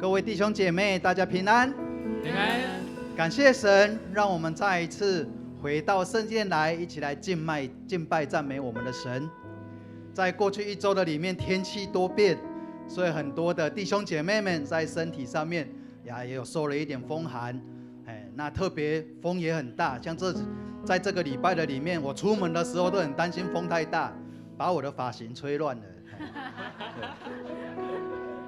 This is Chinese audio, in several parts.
各位弟兄姐妹，大家平安。平安。感谢神，让我们再一次回到圣殿来，一起来敬拜赞美我们的神。在过去一周的里面，天气多变，所以很多的弟兄姐妹们在身体上面也有受了一点风寒。那特别风也很大，像在这个礼拜的里面，我出门的时候都很担心风太大，把我的发型吹乱了。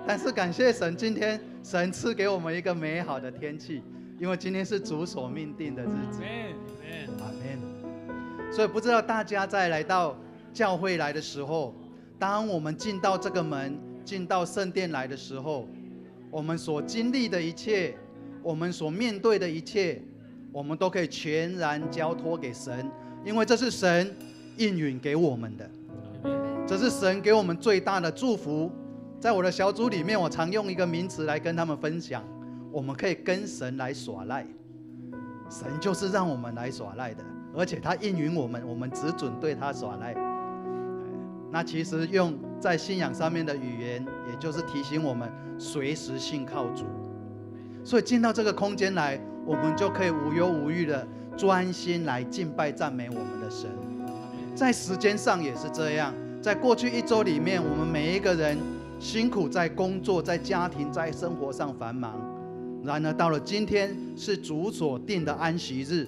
但是感谢神，今天神赐给我们一个美好的天气，因为今天是主所命定的日子。阿们。所以不知道大家在来到教会来的时候，当我们进到这个门，进到圣殿来的时候，我们所经历的一切，我们所面对的一切，我们都可以全然交托给神，因为这是神应允给我们的，这是神给我们最大的祝福。在我的小组里面，我常用一个名词来跟他们分享，我们可以跟神来耍赖。神就是让我们来耍赖的，而且他应允我们，我们只准对他耍赖。那其实用在信仰上面的语言，也就是提醒我们随时信靠主。所以进到这个空间来，我们就可以无忧无虑的专心来敬拜赞美我们的神。在时间上也是这样，在过去一周里面，我们每一个人辛苦在工作，在家庭，在生活上繁忙。然而到了今天是主所定的安息日，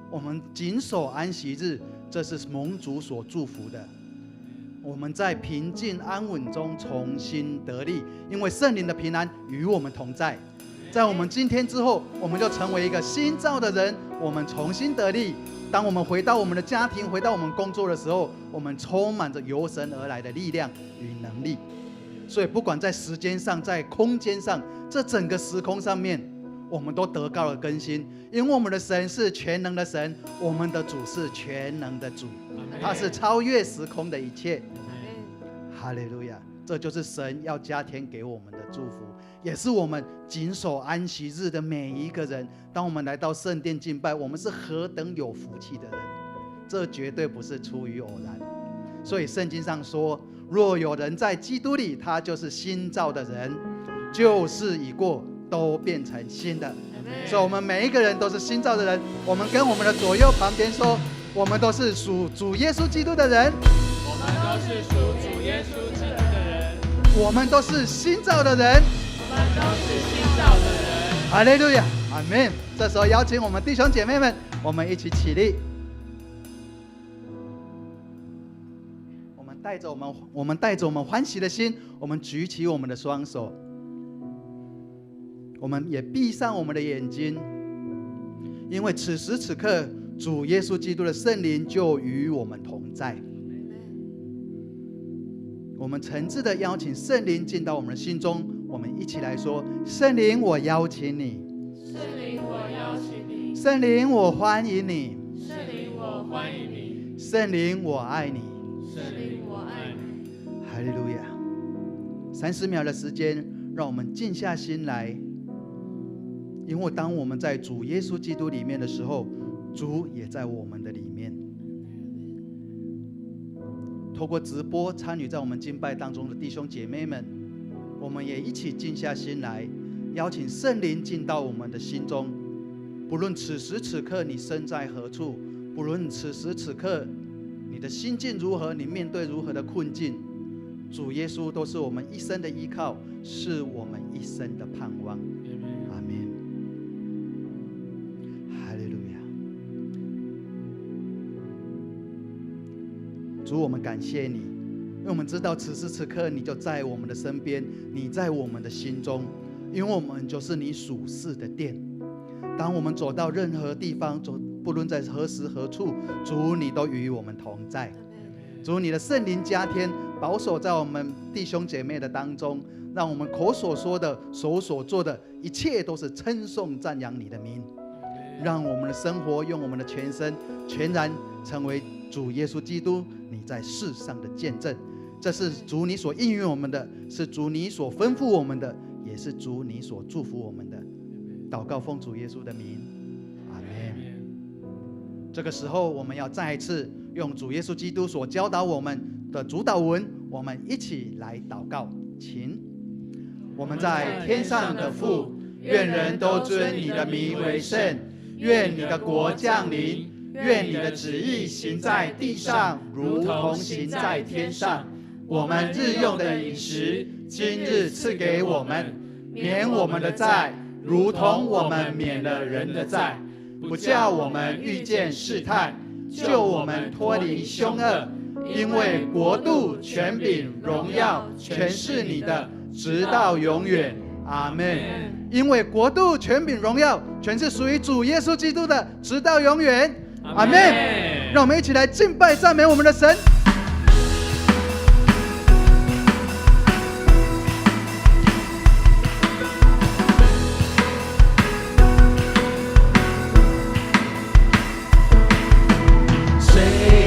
我们谨守安息日，这是蒙主所祝福的。我们在平静安稳中重新得力，因为圣灵的平安与我们同在。在我们今天之后，我们就成为一个新造的人，我们重新得力。当我们回到我们的家庭，回到我们工作的时候，我们充满着由神而来的力量与能力。所以不管在时间上，在空间上，这整个时空上面，我们都得到了更新。因为我们的神是全能的神，我们的主是全能的主，他是超越时空的一切。哈利路亚！这就是神要加添给我们的祝福，也是我们谨守安息日的每一个人。当我们来到圣殿敬拜，我们是何等有福气的人，这绝对不是出于偶然。所以圣经上说，若有人在基督里，他就是新造的人，旧事已过，都变成新的。所以我们每一个人都是新造的人。我们跟我们的左右旁边说，我们都是属主耶稣基督的人，我们都是属主耶稣基督的人，我们都是新造的人，我们都是新造的人。哈利路亚，阿们。这时候邀请我们弟兄姐妹们，我们一起起立。我们带着我们欢喜的心，我们举起我们的双手，我们也闭上我们的眼睛，因为此时此刻主耶稣基督的圣灵就与我们同在。我们诚挚的邀请圣灵进到我们的心中，我们一起来说：圣灵，我邀请你；圣灵，我邀请你；圣灵，我欢迎你；圣灵，我欢迎你；圣灵，我爱你。圣灵，我爱你。哈利路亚！30秒的时间，让我们静下心来，因为当我们在主耶稣基督里面的时候，主也在我们的里面。透过直播参与在我们敬拜当中的弟兄姐妹们，我们也一起静下心来，邀请圣灵进到我们的心中。不论此时此刻你身在何处，不论此时此刻你的心境如何，你面对如何的困境，主耶稣都是我们一生的依靠，是我们一生的盼望。阿们。哈利路亚！主，我们感谢你，因为我们知道此时此刻你就在我们的身边，你在我们的心中，因为我们就是你属世的殿。当我们走到任何地方，不论在何时何处，主你都与我们同在。主，你的圣灵加添保守在我们弟兄姐妹的当中，让我们口所说的、手所做的一切都是称颂赞扬你的名，让我们的生活用我们的全身全然成为主耶稣基督你在世上的见证。这是主你所应允我们的，是主你所吩咐我们的，也是主你所祝福我们的。祷告奉主耶稣的名，阿们。这个时候我们要再一次用主耶稣基督所教导我们的主导文，我们一起来祷告，请。我们在天上的父，愿人都尊你的名为圣。愿你的国降临，愿你的旨意行在地上，如同行在天上。我们日用的饮食，今日赐给我们，免我们的债，如同我们免了人的债，不叫我们遇见试探，救我们脱离凶恶。因为国度、权柄、荣耀，全是你的，直到永远。阿们。因为国度、权柄、荣耀，全是属于主耶稣基督的，直到永远。阿们。让我们一起来敬拜赞美我们的神。虽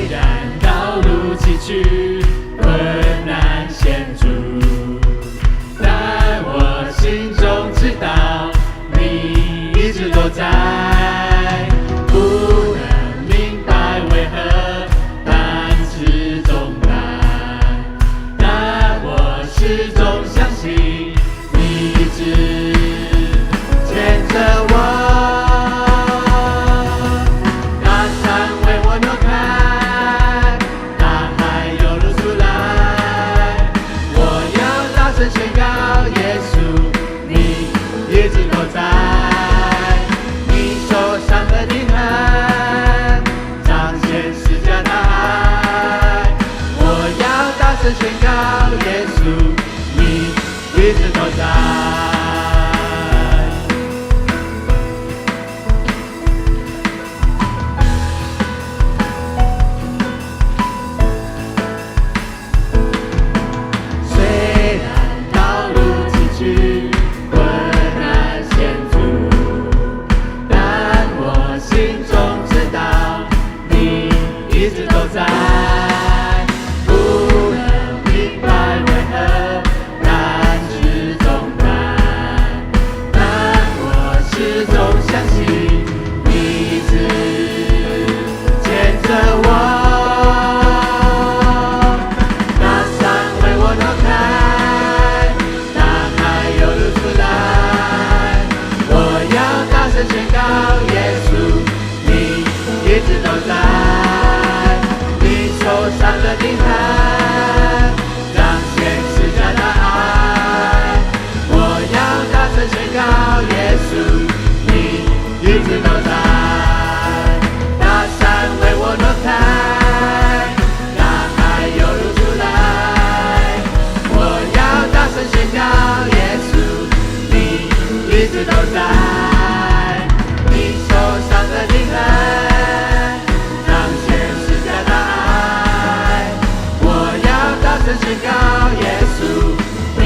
然道路崎岖，困难险阻，但我心中知道你一直都在，不能明白为何担子重担，但我始终相信你一直牵着我。大山为我挪开，大海有路出来，我要大声宣告耶稣你一直都在，你手上的钉痕彰显十架大爱，我要大声宣告耶稣你一直都在。虽然道路崎岖，困难险阻，但我心中知道你一直都在，不能明白为何担子重担，但我始终相信你一直牵着我。大山为我挪开，大海有路出来，我要大声宣告耶稣你一直都在，你手上的钉痕彰显十架大爱，我要大声宣告耶稣你一直都在。大山为我挪开，大海有路出来，我要大声宣告耶稣你一直都在，你手上的钉痕彰显十架大爱，我要大声宣告耶稣你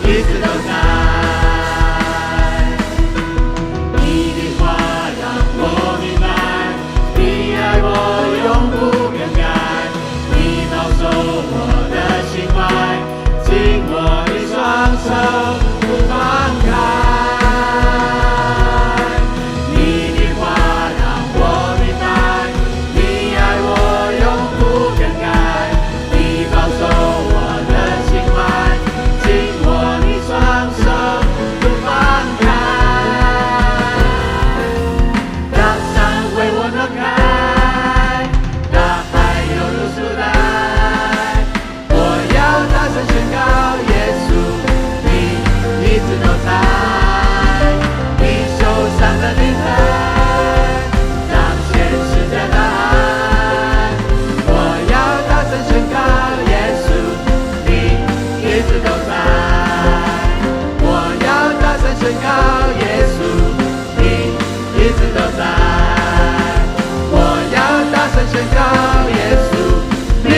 一直都在。你的话让我明白，你爱我永不更改，你保守我的心怀，紧握你双手不放开。你的话让我明白，你爱我永不更改，你保守我的心怀，紧握你双手不放开。大山为我挪开，大海有路出来，我要大声宣告耶稣你一直都在，你手上的钉痕彰显十架大爱，我要大声宣告耶稣你一直都在，我要大声宣告耶稣你一直都在，我要大声宣告耶稣你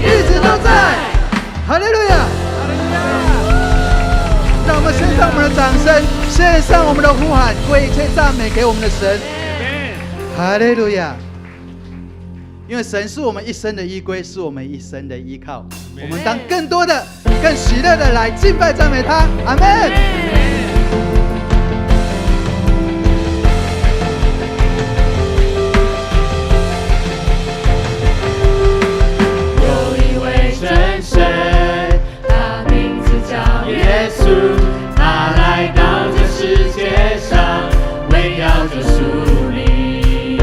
一直都在。哈利路亚！让我们献上我们的掌声，献上我们的呼喊，归一切赞美给我们的神。哈利路亚！因为神是我们一生的依归，是我们一生的依靠。我们当更多的、更喜乐的来敬拜赞美他。阿们。有一位真神，他名字叫耶稣。围绕着属灵，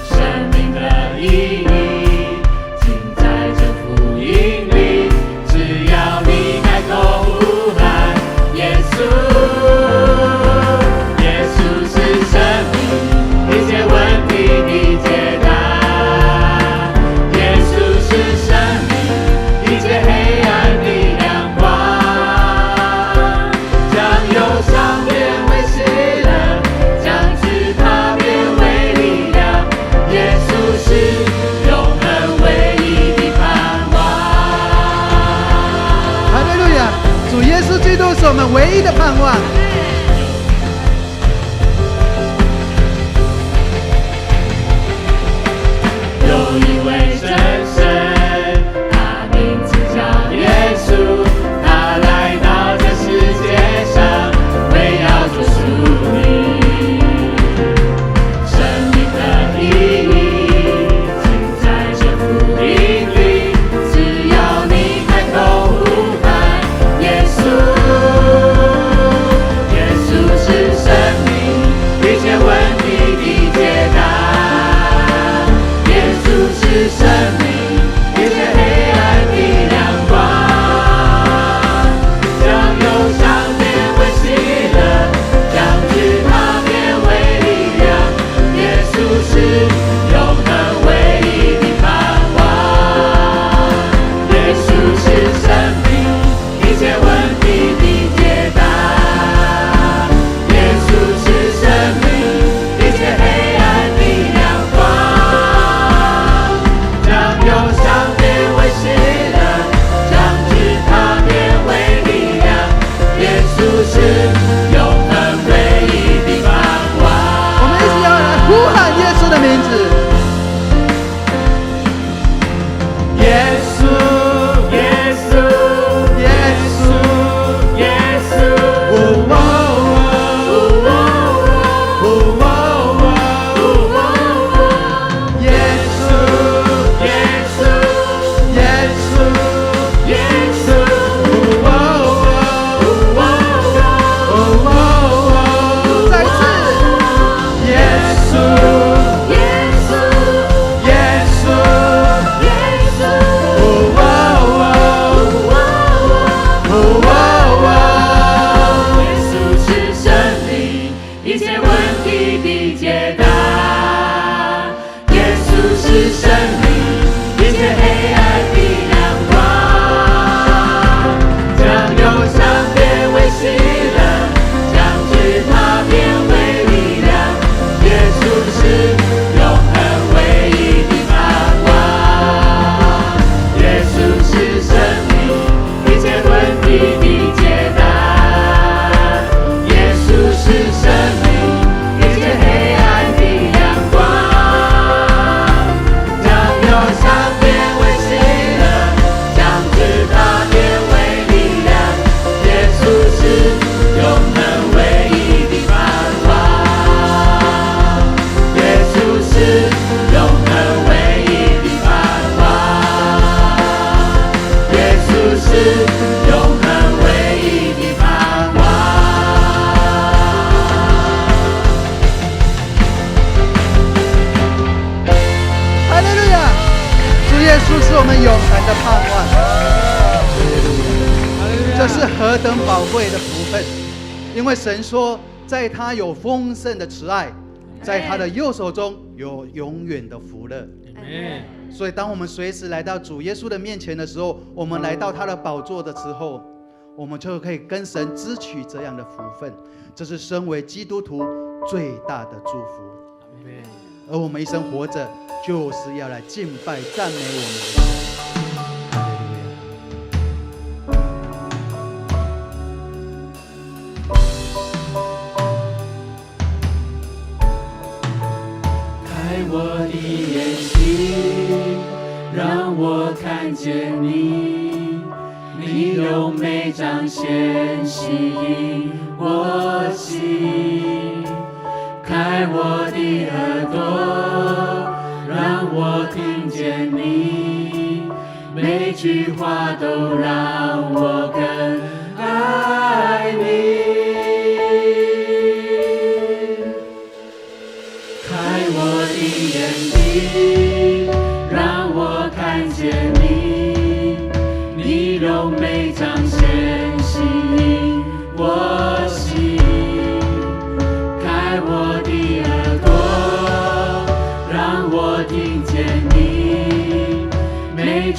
生命的意义尽在这福音里。只要你开口呼喊耶稣，耶稣是生命，一切问题的解答。耶稣是生命，一切黑暗的亮光，将忧伤变为喜乐，将惧怕变为力量。耶稣是永恒唯一的盼望。哈利路亚！主耶稣基督是我们唯一的盼望。有一位真神，他名字叫耶稣，他来到这世界上，围绕着属灵，生命的意义尽在这福音里。只要你开口呼喊耶稣，耶稣是生命，一切问题的解答。耶稣是生命，一切黑暗的亮光，将忧伤变为喜乐，将惧怕变为力量。耶稣是永恒唯一的盼望。耶稣是生命，一切问题的解答。耶稣是生命，一切黑暗的亮光，将忧伤变为喜乐，将惧怕变为力量。耶稣是永恒唯一的盼望。我们一起要来呼喊耶稣的名字。耶稣，耶稣，耶稣，耶稣，哦哦哦哦哦哦，耶稣，耶稣，耶稣，耶稣，哦哦哦哦，再一次，耶稣，耶稣，耶稣，耶稣，哦哦，耶稣是生命，一切问题的解答。耶稣是生命，一切黑暗的亮光，将忧伤变为喜乐，将惧怕变为力量。耶稣是永恒唯一的盼望。耶稣是生命，一切问题的解答。耶稣是生命，一切黑暗的亮光，将忧伤变为喜乐，将惧怕变为力量。耶稣是永恒唯一的盼望。耶稣是永恒唯一的盼望。耶稣是永恒唯一的盼望。哈利路亚！主耶稣是我们永恒的盼望。这是何等宝贵的福分！因为神说，在他有丰盛的慈爱，在他的右手中有永远的福乐。所以当我们随时来到主耶稣的面前的时候，我们来到他的宝座的时候，我们就可以跟神支取这样的福分。这是身为基督徒最大的祝福。而我们一生活着，就是要来敬拜赞美我们的神。开我的眼睛，让我看见你，你用美彰显吸引我心。开我的耳朵，让我听见你，每句话都让我更爱你。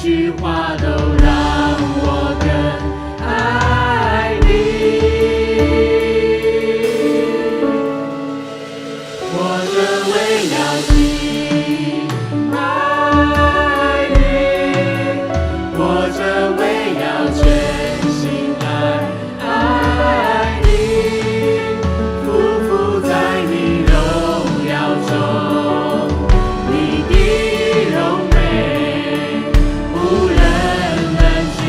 句话都让我更爱你。我这为要敬爱你，我这为要全心爱你，匍匐在你荣耀中，你的荣美无人能及。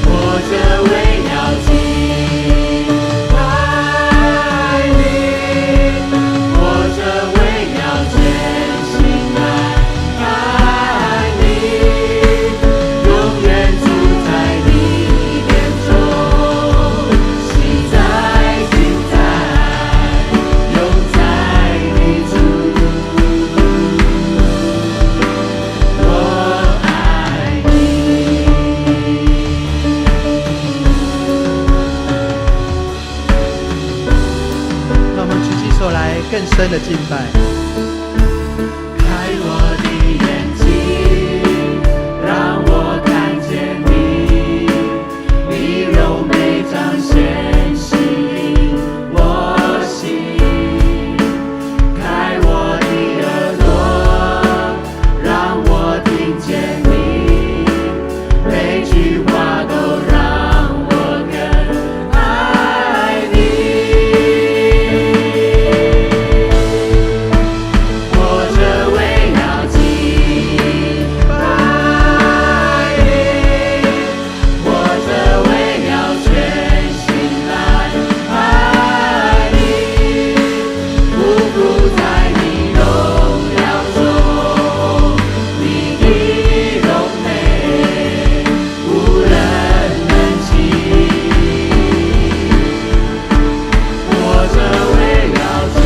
我这为要敬爱你，我这为要全心爱你，永远住在你殿中，喜在今在，永在你主。我爱你。让我们举起手来，更深的敬拜。开我的眼睛，让我看见你，你柔美彰显吸引我心。开我的耳朵，让我听见你，每句话都让我更爱你。我这为要敬拜你，我这为要全心爱你，匍匐在你荣耀中，你的荣美无人能及。我这为要敬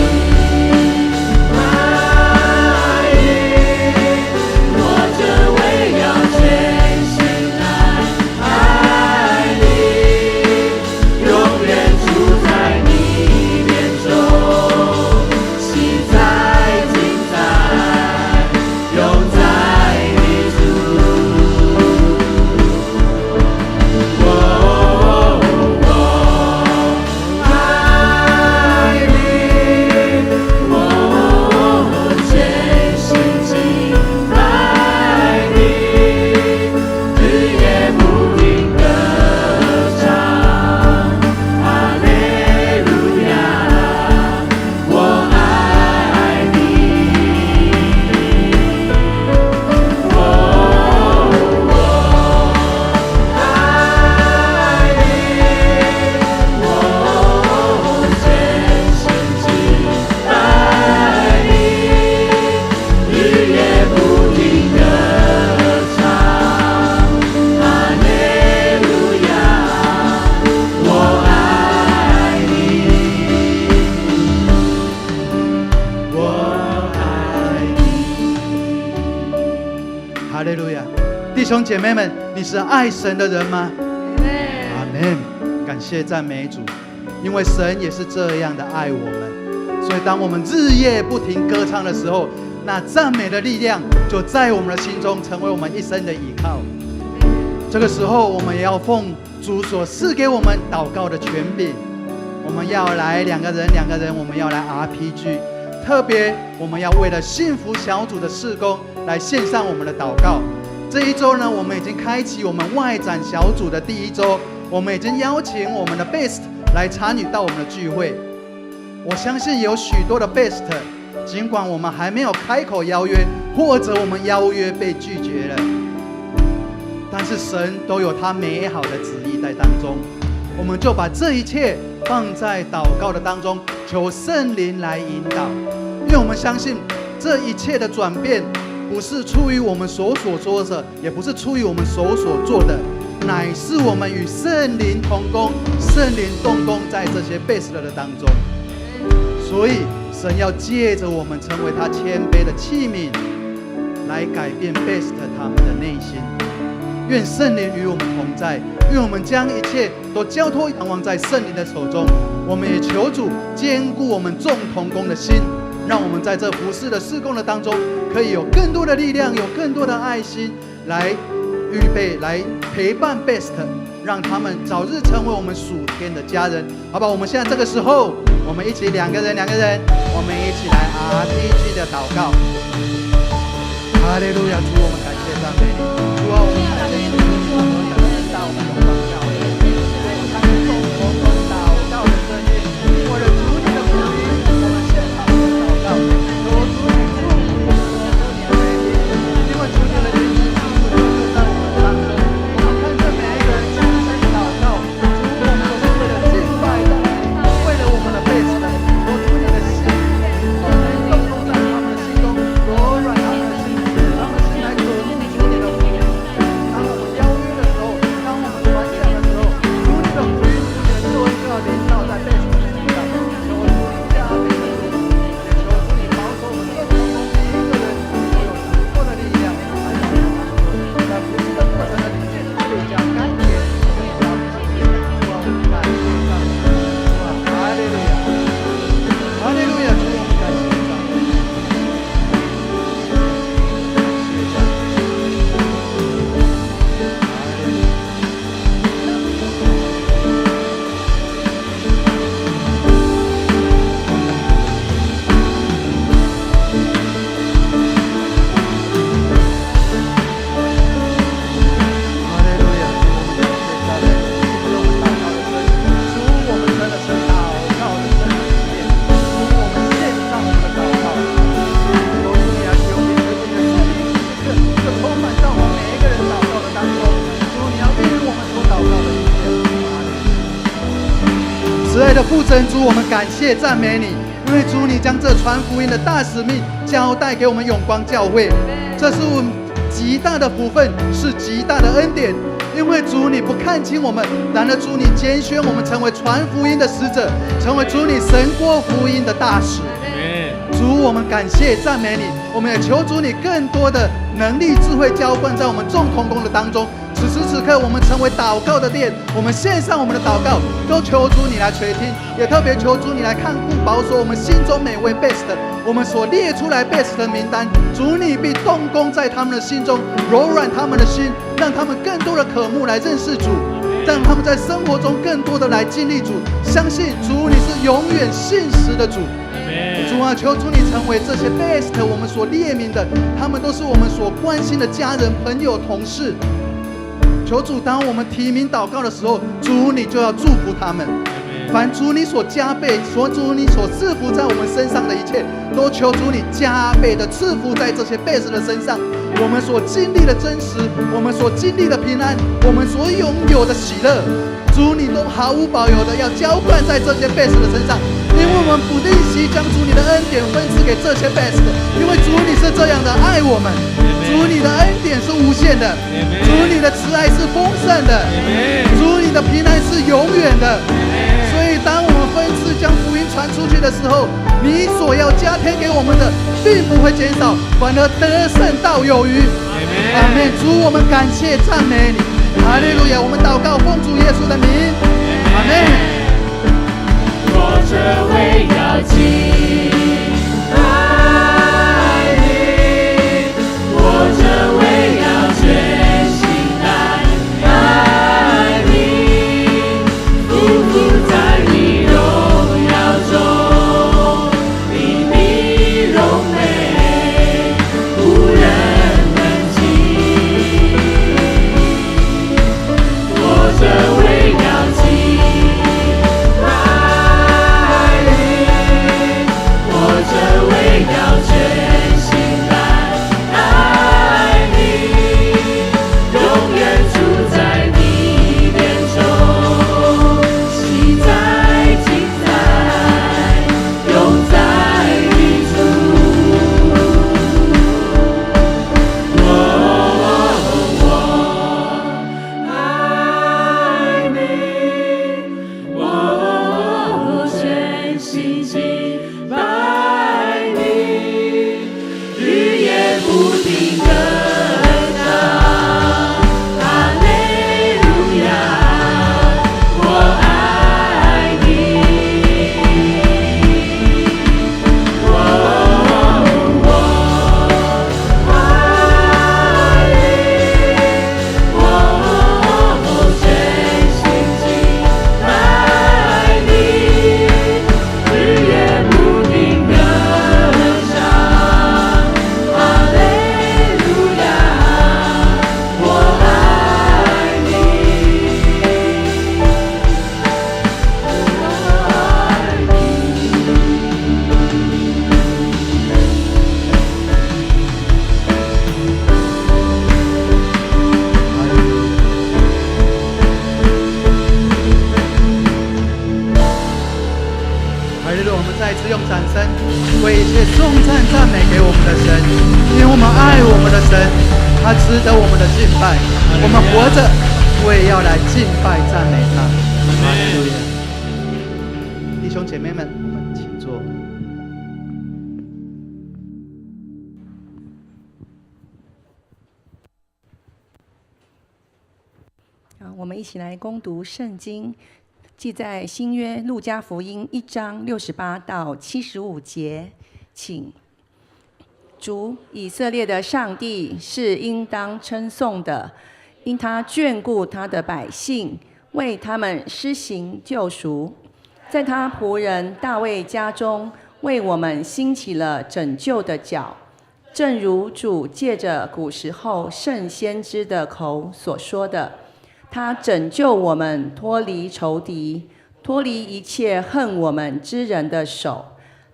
爱你，我这为要全心爱你，永远住在你殿中，喜在今在，永在你主。我爱你，我全心敬拜你，日夜不停歌唱，哈利路亚，我爱你。我爱你，我全心敬拜你，日夜不停歌唱，哈利路亚，我爱你，我爱你。哈利路亚！弟兄姐妹们，你是爱神的人吗？阿门！感谢赞美主，因为神也是这样的爱我们，所以当我们日夜不停歌唱的时候，那赞美的力量就在我们的心中成为我们一生的依靠。这个时候，我们也要奉主所赐给我们祷告的权柄，我们要来两个人，我们要来 RPG。特别我们要为了幸福小组的事工来献上我们的祷告。这一周呢，我们已经开启我们外展小组的第一周，我们已经邀请我们的 Best 来参与到我们的聚会。我相信有许多的 Best， 尽管我们还没有开口邀约，或者我们邀约被拒绝了，但是神都有他美好的旨意在当中。我们就把这一切放在祷告的当中，求圣灵来引导，因为我们相信这一切的转变不是出于我们所说的，也不是出于我们所做的，乃是我们与圣灵同工，圣灵动工在这些 best 的当中。所以神要借着我们成为他谦卑的器皿，来改变 best 他们的内心。愿圣灵与我们同在，愿我们将一切都交托仰望在圣灵的手中。我们也求主坚固我们众同工的心，让我们在这服侍的事工的当中，可以有更多的力量，有更多的爱心来预备，来陪伴 Best， 让他们早日成为我们属天的家人，好吧？我们现在这个时候，我们一起两个人，我们一起来 RPG 的祷告。哈利路亚！主，我们感谢赞美你，主啊，我们感谢你，主啊，我们知道我们荣光教会，我们从活中祷告的声音，为了主你的福音，我们献上我们的祷告，求主你祝福我们，求主你垂听，因为主你的灵就在我们当中，我们看着每一个人出声祷告，主，我们是为了敬拜的，为了我们的辈子的，求主你的心，动工在他们的心中，柔软他们的心。他们是来渴慕主你的福音。当我们邀约的时候，当我们传讲的时候，主你的福音、主你的救恩就要临到在被主的身上。求主你加倍的祝福，也求主你保守我们众同工每一个人都有足够的力量来到我们在服侍的过程的里面，越加甘甜，更加的喜悦。主啊，我们感谢赞美主啊，哈利路亚，哈利路亚，主我们感谢赞美。慈爱的父神主，我们感谢赞美你，因为主你将这传福音的大使命交代给我们永光教会，这是我们极大的福分，是极大的恩典。因为主你不看轻我们，然而主你拣选我们成为传福音的使者，成为主你神国福音的大使。主，我们感谢赞美你，我们也求主你更多的能力智慧浇灌在我们众同工的当中。此时此刻，我们成为祷告的殿，我们献上我们的祷告，都求主你来垂听，也特别求主你来看顾保守我们心中每位 best， 我们所列出来 best 的名单，主你必动工在他们的心中，柔软他们的心，让他们更多的渴慕来认识主，让他们在生活中更多的来经历主，相信主你是永远信实的主。主啊，求主你成为这些 best 我们所列名的，他们都是我们所关心的家人、朋友、同事。求主，当我们提名祷告的时候，主你就要祝福他们。凡主你所加倍，主你所赐福在我们身上的一切，都求主你加倍的赐福在这些 best 的身上。我们所经历的真实，我们所经历的平安，我们所拥有的喜乐，主你都毫无保留的要浇灌在这些 best 的身上，因为我们不吝惜将主你的恩典分赐给这些 best， 因为主你是这样的爱我们，主你的恩典是无限的，主你的慈爱是丰盛的，主你的平安是永远的。所以当我们分次将福音传出去的时候，你所要加添给我们的并不会减少，反而得胜到有余。阿们。主，我们感谢赞美你，哈利路亚。我们祷告奉主耶稣的名，阿们。我这为要敬爱你，我这为要全心来爱你，匍匐在你荣耀中，你的荣美无人能及。我这为要敬再次用掌声为一切颂赞赞美给我们的神，因为我们爱我们的神，他值得我们的敬拜。我们活着，我也要来敬拜赞美他。哈利路亚！弟兄姐妹们，我们请坐。我们一起来攻读圣经，记在新约路加福音1章68到75节，请。主以色列的上帝是应当称颂的，因他眷顾他的百姓，为他们施行救赎，在他仆人大卫家中为我们兴起了拯救的脚，正如主借着古时候圣先知的口所说的，他拯救我们脱离仇敌，脱离一切恨我们之人的手。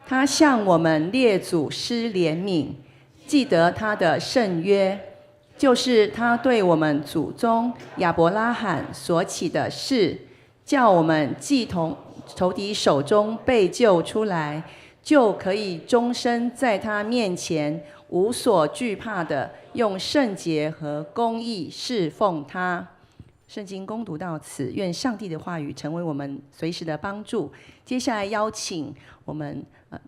他向我们列祖施怜悯，记得他的圣约，就是他对我们祖宗亚伯拉罕所起的誓，叫我们既从仇敌手中被救出来，就可以终身在他面前无所惧怕的用圣洁和公义侍奉他。圣经攻读到此，愿上帝的话语成为我们随时的帮助。接下来邀请我们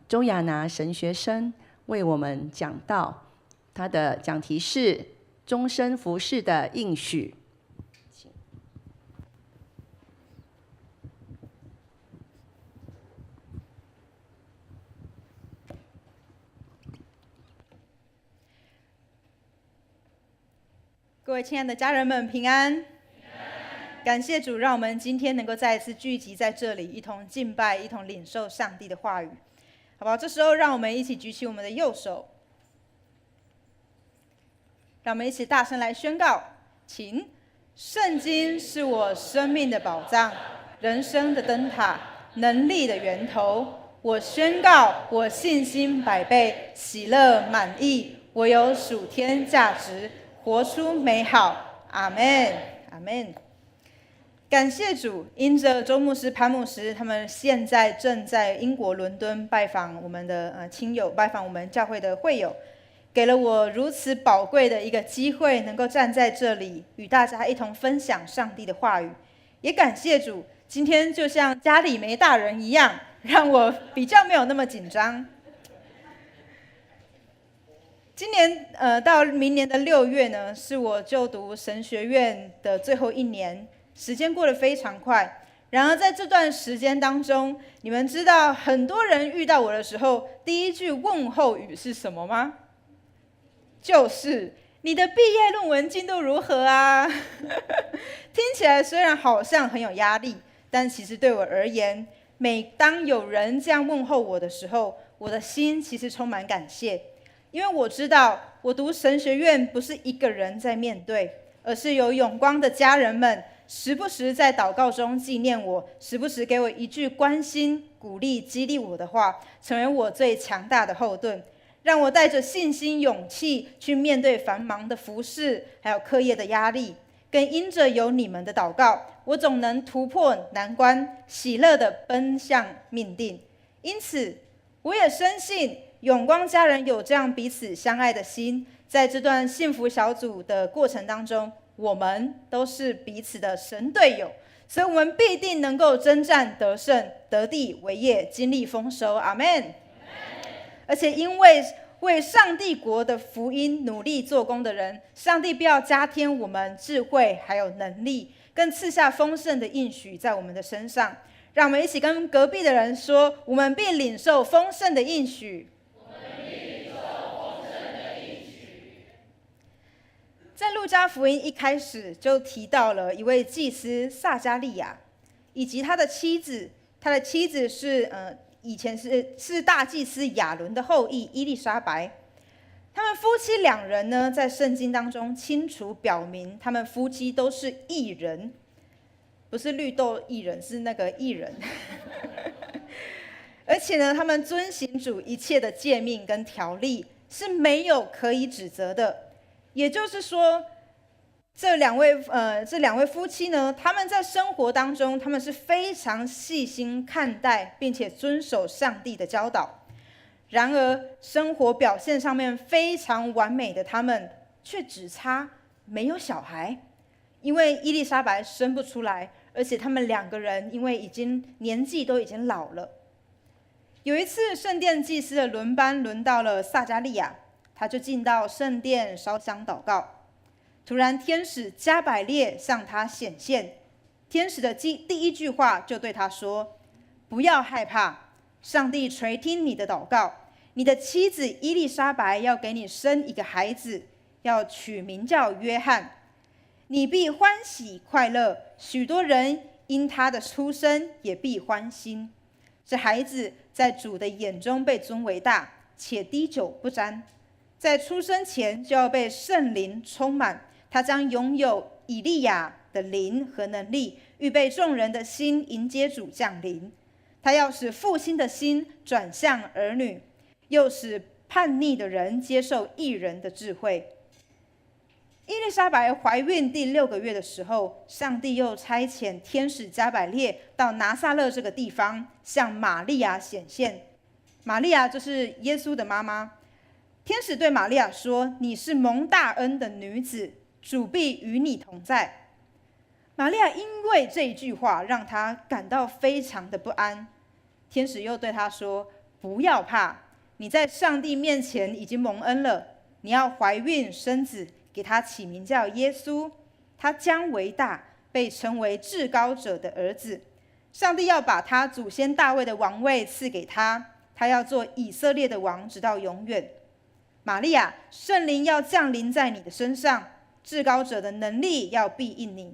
周雅拿神学生为我们讲道，他的讲题是终身服事的应许。各位亲爱的家人们，平安！感谢主，让我们今天能够再一次聚集在这里，一同敬拜，一同领受上帝的话语，好不好？这时候，让我们一起举起我们的右手，让我们一起大声来宣告，请：圣经是我生命的宝藏，人生的灯塔，能力的源头。我宣告，我信心百倍，喜乐满溢，我有属天价值，活出美好。阿们，阿们。感谢主，因着周牧师、潘牧师，他们现在正在英国伦敦拜访我们的亲友，拜访我们教会的会友，给了我如此宝贵的一个机会，能够站在这里与大家一同分享上帝的话语。也感谢主，今天就像家里没大人一样，让我比较没有那么紧张。今年到明年的6月呢，是我就读神学院的最后一年。时间过得非常快，然而在这段时间当中，你们知道很多人遇到我的时候，第一句问候语是什么吗？就是你的毕业论文进度如何啊？听起来虽然好像很有压力，但其实对我而言，每当有人这样问候我的时候，我的心其实充满感谢，因为我知道我读神学院不是一个人在面对，而是有永光的家人们时不时在祷告中纪念我，时不时给我一句关心、鼓励、激励我的话，成为我最强大的后盾，让我带着信心、勇气去面对繁忙的服事，还有课业的压力。更因着有你们的祷告，我总能突破难关，喜乐地奔向命定。因此，我也深信永光家人有这样彼此相爱的心，在这段幸福小组的过程当中，我们都是彼此的神队友，所以我们必定能够征战得胜，得地为业，经历丰收。阿们。而且因为上帝国的福音努力做工的人，上帝必要加添我们智慧还有能力，更赐下丰盛的应许在我们的身上。让我们一起跟隔壁的人说，我们必领受丰盛的应许。在路加福音一开始就提到了一位祭司撒加利亚，以及他的妻子。他的妻子是以前是大祭司亚伦的后裔伊丽莎白。他们夫妻2人呢，在圣经当中清楚表明，他们夫妻都是义人，不是绿豆薏仁，是那个薏仁。而且呢，他们遵行主一切的诫命跟条例，是没有可以指责的。也就是说，这两位夫妻呢，他们在生活当中，他们是非常细心看待并且遵守上帝的教导。然而，生活表现上面非常完美的他们，却只差没有小孩，因为伊丽莎白生不出来，而且他们两个人因为年纪都已经老了。有一次，圣殿祭司的轮班轮到了撒迦利亚，他就进到圣殿烧香祷告。突然，天使加百列向他显现，天使的第一句话就对他说：“不要害怕。上帝垂听你的祷告，你的妻子伊丽莎白要给你生一个孩子，要取名叫约翰。你必欢喜快乐，许多人因他的出生也必欢心。这孩子在主的眼中被尊为大，且滴酒不沾，在出生前就要被圣灵充满。他将拥有以利亚的灵和能力，预备众人的心迎接主降临。他要使负心的心转向儿女，又使叛逆的人接受义人的智慧。”伊丽莎白怀孕第6个月的时候，上帝又差遣天使加百列到拿撒勒这个地方，向玛利亚显现。玛利亚就是耶稣的妈妈。天使对玛利亚说：“你是蒙大恩的女子，主必与你同在。”玛利亚因为这一句话，让她感到非常的不安。天使又对她说：“不要怕，你在上帝面前已经蒙恩了，你要怀孕生子，给他起名叫耶稣。他将为大，被称为至高者的儿子。上帝要把他祖先大卫的王位赐给他，他要做以色列的王，直到永远。玛利亚，圣灵要降临在你的身上，至高者的能力要庇应你。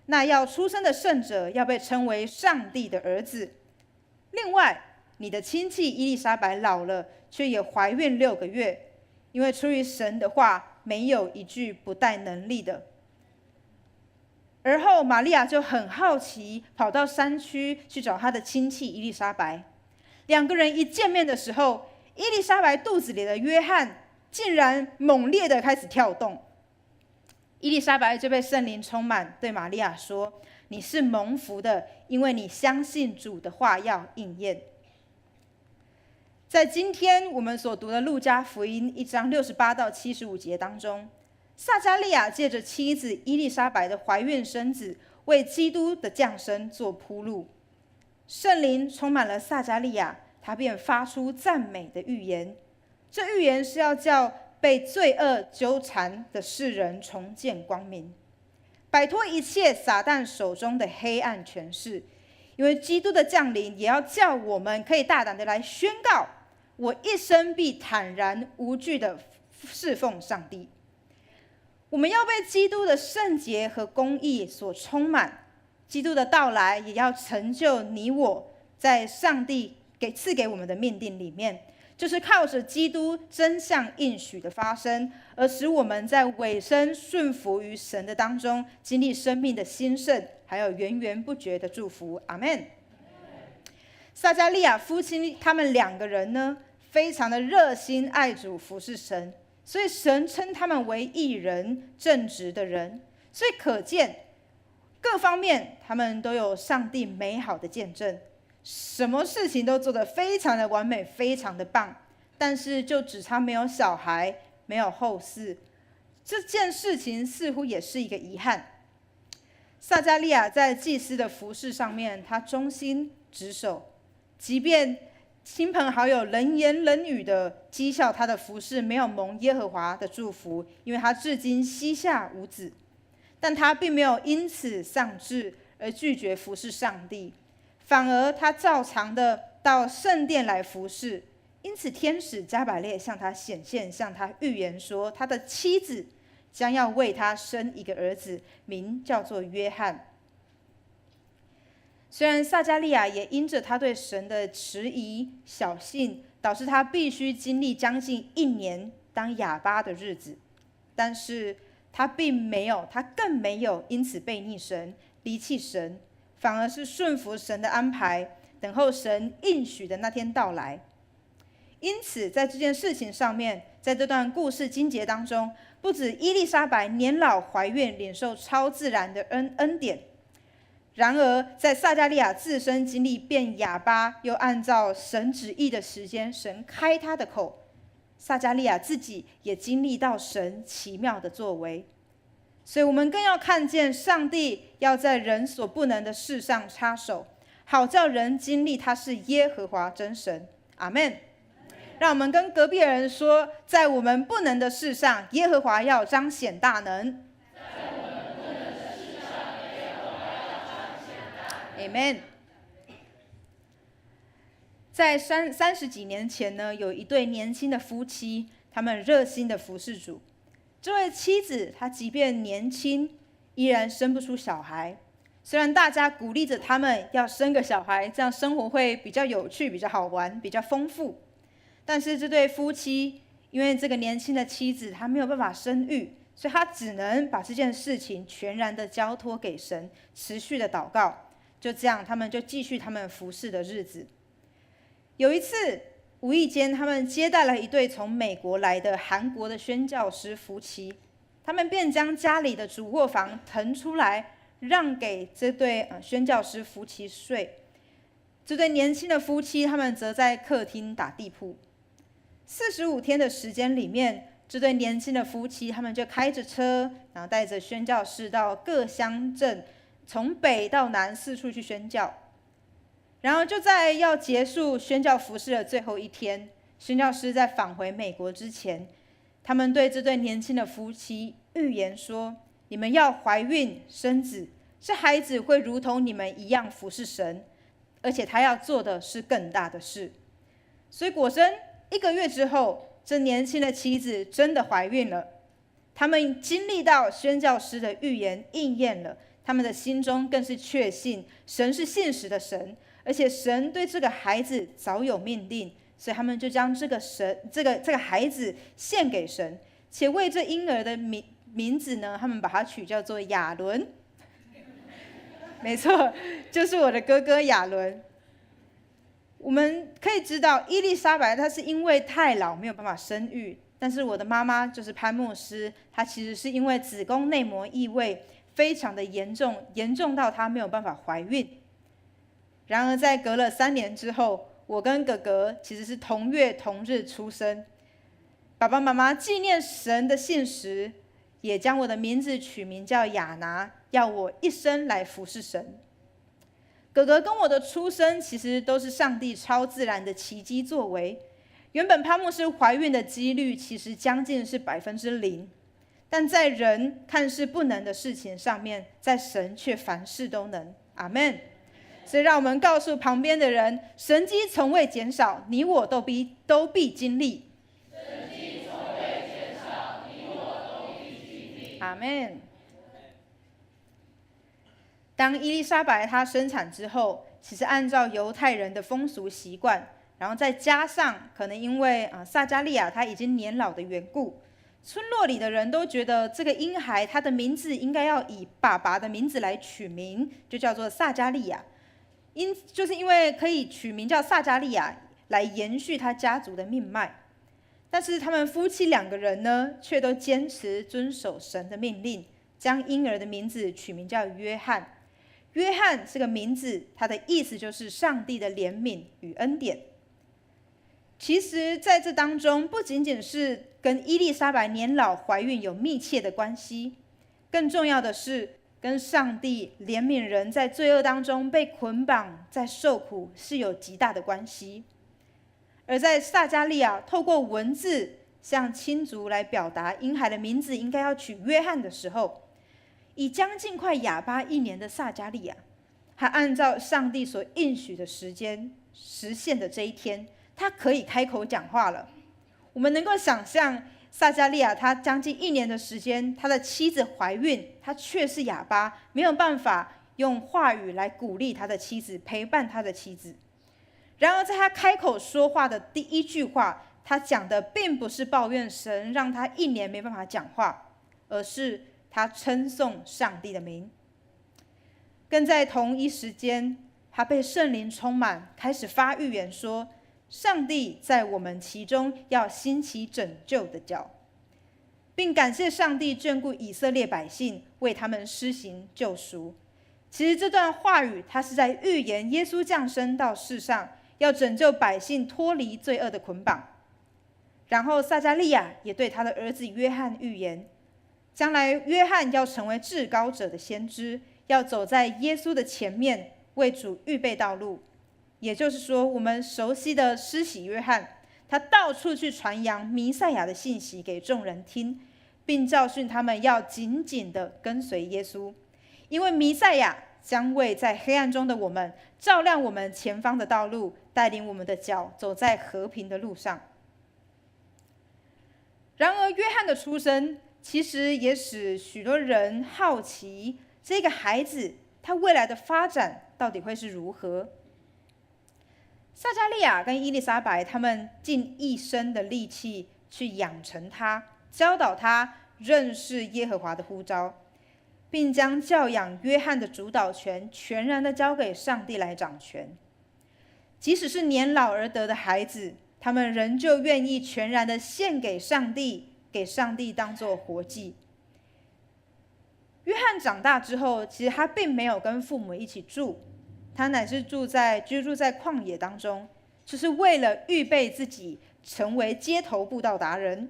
那要出生的圣者要被称为上帝的儿子。另外，你的亲戚伊丽莎白老了，却也怀孕6个月，因为出于神的话，没有一句不带能力的。”而后，玛利亚就很好奇，跑到山区去找她的亲戚伊丽莎白。两个人一见面的时候，伊丽莎白肚子里的约翰竟然猛烈的开始跳动。伊丽莎白就被圣灵充满，对玛利亚说：“你是蒙福的，因为你相信主的话要应验。”在今天我们所读的路加福音1章68到75节当中，撒迦利亚借着妻子伊丽莎白的怀孕生子，为基督的降生做铺路。圣灵充满了撒迦利亚，他便发出赞美的预言。这预言是要叫被罪恶纠缠的世人重见光明，摆脱一切撒旦手中的黑暗权势。因为基督的降临，也要叫我们可以大胆的来宣告：我一生必坦然无惧的侍奉上帝。我们要被基督的圣洁和公义所充满，基督的到来也要成就你我在上帝赐给我们的命定里面，就是靠着基督真相应许的发生，而使我们在委身顺服于神的当中，经历生命的兴盛，还有源源不绝的祝福。阿们。撒迦利亚夫妻他们2个人呢，非常的热心爱主服侍神，所以神称他们为义人，正直的人。所以可见各方面他们都有上帝美好的见证，什么事情都做得非常的完美，非常的棒。但是就只差没有小孩，没有后嗣，这件事情似乎也是一个遗憾。撒迦利亚在祭司的服事上面，他忠心职守，即便亲朋好友冷言冷语的讥笑他的服事没有蒙耶和华的祝福，因为他至今膝下无子，但他并没有因此丧志而拒绝服事上帝，反而他照常的到圣殿来服事。因此天使加百列向他显现，向他预言说，他的妻子将要为他生一个儿子，名叫做约翰。虽然撒迦利亚也因着他对神的迟疑小信，导致他必须经历将近1年当哑巴的日子，但是他更没有因此背逆神，离弃神，反而是顺服神的安排，等候神应许的那天到来。因此在这件事情上面，在这段故事经节当中，不止伊丽莎白年老怀孕领受超自然的恩典，然而在撒迦利亚自身经历变哑巴，又按照神旨意的时间，神开他的口，撒迦利亚自己也经历到神奇妙的作为。所以我们更要看见上帝要在人所不能的事上插手，好叫人经历他是耶和华真神。阿们。让我们跟隔壁的人说，在我们不能的事上，耶和华要彰显大能。Amen。在30几年前呢，有一对年轻的夫妻，他们热心的服侍主。这位妻子，她即便年轻，依然生不出小孩。虽然大家鼓励着他们要生个小孩，这样生活会比较有趣、比较好玩、比较丰富。但是这对夫妻，因为这个年轻的妻子她没有办法生育，所以她只能把这件事情全然的交托给神，持续的祷告。就这样，他们就继续他们服侍的日子。有一次，无意间他们接待了一对从美国来的韩国的宣教师夫妻，他们便将家里的主卧房腾出来，让给这对宣教师夫妻睡。这对年轻的夫妻，他们则在客厅打地铺。45天的时间里面，这对年轻的夫妻，他们就开着车，然后带着宣教士到各乡镇，从北到南四处去宣教。然后就在要结束宣教服事的最后一天，宣教师在返回美国之前，他们对这对年轻的夫妻预言说：你们要怀孕生子，这孩子会如同你们一样服侍神，而且他要做的是更大的事。所以果真1个月之后，这年轻的妻子真的怀孕了。他们经历到宣教师的预言应验了，他们的心中更是确信神是信实的神，而且神对这个孩子早有命定，所以他们就将这个孩子献给神，且为这婴儿的名字呢，他们把它取叫做亚伦。没错，就是我的哥哥亚伦。我们可以知道，伊丽莎白她是因为太老没有办法生育，但是我的妈妈就是潘牧师，她其实是因为子宫内膜异位非常的严重到她没有办法怀孕。然而在隔了3年之后，我跟哥哥其实是同月同日出生。爸爸妈妈纪念神的信实，也将我的名字取名叫亚拿，要我一生来服侍神。哥哥跟我的出生其实都是上帝超自然的奇迹作为。原本潘牧师怀孕的几率其实将近是0%，但在人看似不能的事情上面，在神却凡事都能。阿们。所以让我们告诉旁边的人，神迹从未减少，你我都必经历。神迹从未减少，你我都必经历。阿们。当伊丽莎白她生产之后，其实按照犹太人的风俗习惯，然后再加上可能因为撒迦利亚她已经年老的缘故，村落里的人都觉得这个婴孩他的名字应该要以爸爸的名字来取名，就叫做撒迦利亚。就是因为可以取名叫撒迦利亚来延续他家族的命脉。但是他们夫妻2个人呢，却都坚持遵守神的命令，将婴儿的名字取名叫约翰。约翰这个名字，它的意思就是上帝的怜悯与恩典。其实在这当中，不仅仅是跟伊丽莎白年老怀孕有密切的关系，更重要的是跟上帝怜悯人在罪恶当中被捆绑在受苦是有极大的关系。而在撒迦利亚透过文字向亲族来表达婴孩的名字应该要取约翰的时候，已将近快哑巴1年的撒迦利亚，他按照上帝所应许的时间实现的这一天，他可以开口讲话了。我们能够想象撒迦利亚他将近1年的时间，他的妻子怀孕，他却是哑巴，没有办法用话语来鼓励他的妻子，陪伴他的妻子。然而在他开口说话的第1句话，他讲的并不是抱怨神让他1年没办法讲话，而是他称颂上帝的名。更在同一时间，他被圣灵充满，开始发预言说，上帝在我们其中要兴起拯救的脚，并感谢上帝眷顾以色列百姓，为他们施行救赎。其实这段话语，它是在预言耶稣降生到世上，要拯救百姓脱离罪恶的捆绑。然后撒迦利亚也对他的儿子约翰预言，将来约翰要成为至高者的先知，要走在耶稣的前面，为主预备道路。也就是说，我们熟悉的施洗约翰，他到处去传扬弥赛亚的信息给众人听，并教训他们要紧紧地跟随耶稣，因为弥赛亚将为在黑暗中的我们照亮我们前方的道路，带领我们的脚走在和平的路上。然而，约翰的出生其实也使许多人好奇，这个孩子他未来的发展到底会是如何？撒迦利亚跟伊丽莎白他们尽一生的力气去养成他，教导他认识耶和华的呼召，并将教养约翰的主导权全然的交给上帝来掌权。即使是年老而得的孩子，他们仍旧愿意全然的献给上帝，给上帝当作活祭。约翰长大之后，其实他并没有跟父母一起住，他乃是居住在旷野当中，就是为了预备自己成为街头布道达人，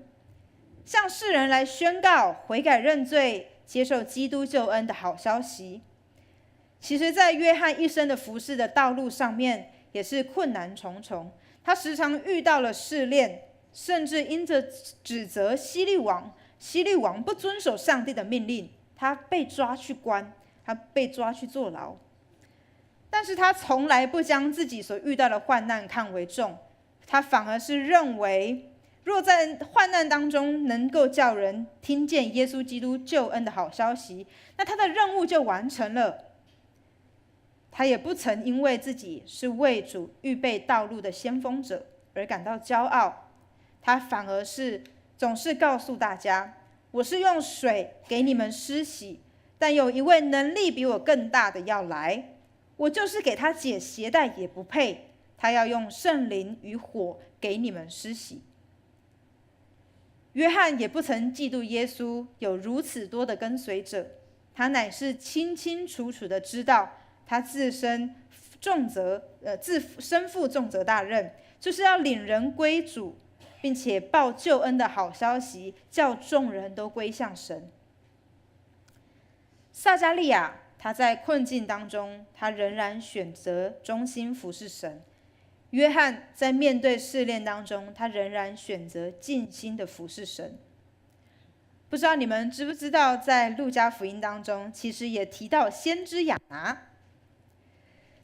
向世人来宣告悔改认罪、接受基督救恩的好消息。其实在约翰一生的服事的道路上面，也是困难重重，他时常遇到了试炼，甚至因着指责希律王不遵守上帝的命令，他被抓去关，他被抓去坐牢。但是他从来不将自己所遇到的患难看为重，他反而是认为，若在患难当中能够叫人听见耶稣基督救恩的好消息，那他的任务就完成了。他也不曾因为自己是为主预备道路的先锋者而感到骄傲，他反而是总是告诉大家，我是用水给你们施洗，但有一位能力比我更大的要来，我就是给他解鞋带也不配，他要用圣灵与火给你们施洗。约翰也不曾嫉妒耶稣有如此多的跟随者，他乃是清清楚楚的知道，他身负重责大任，就是要领人归主，并且报救恩的好消息，叫众人都归向神。撒迦利亚他在困境当中，他仍然选择忠心服侍神。约翰在面对试炼当中，他仍然选择尽心的服侍神。不知道你们知不知道，在路加福音当中，其实也提到先知亚拿。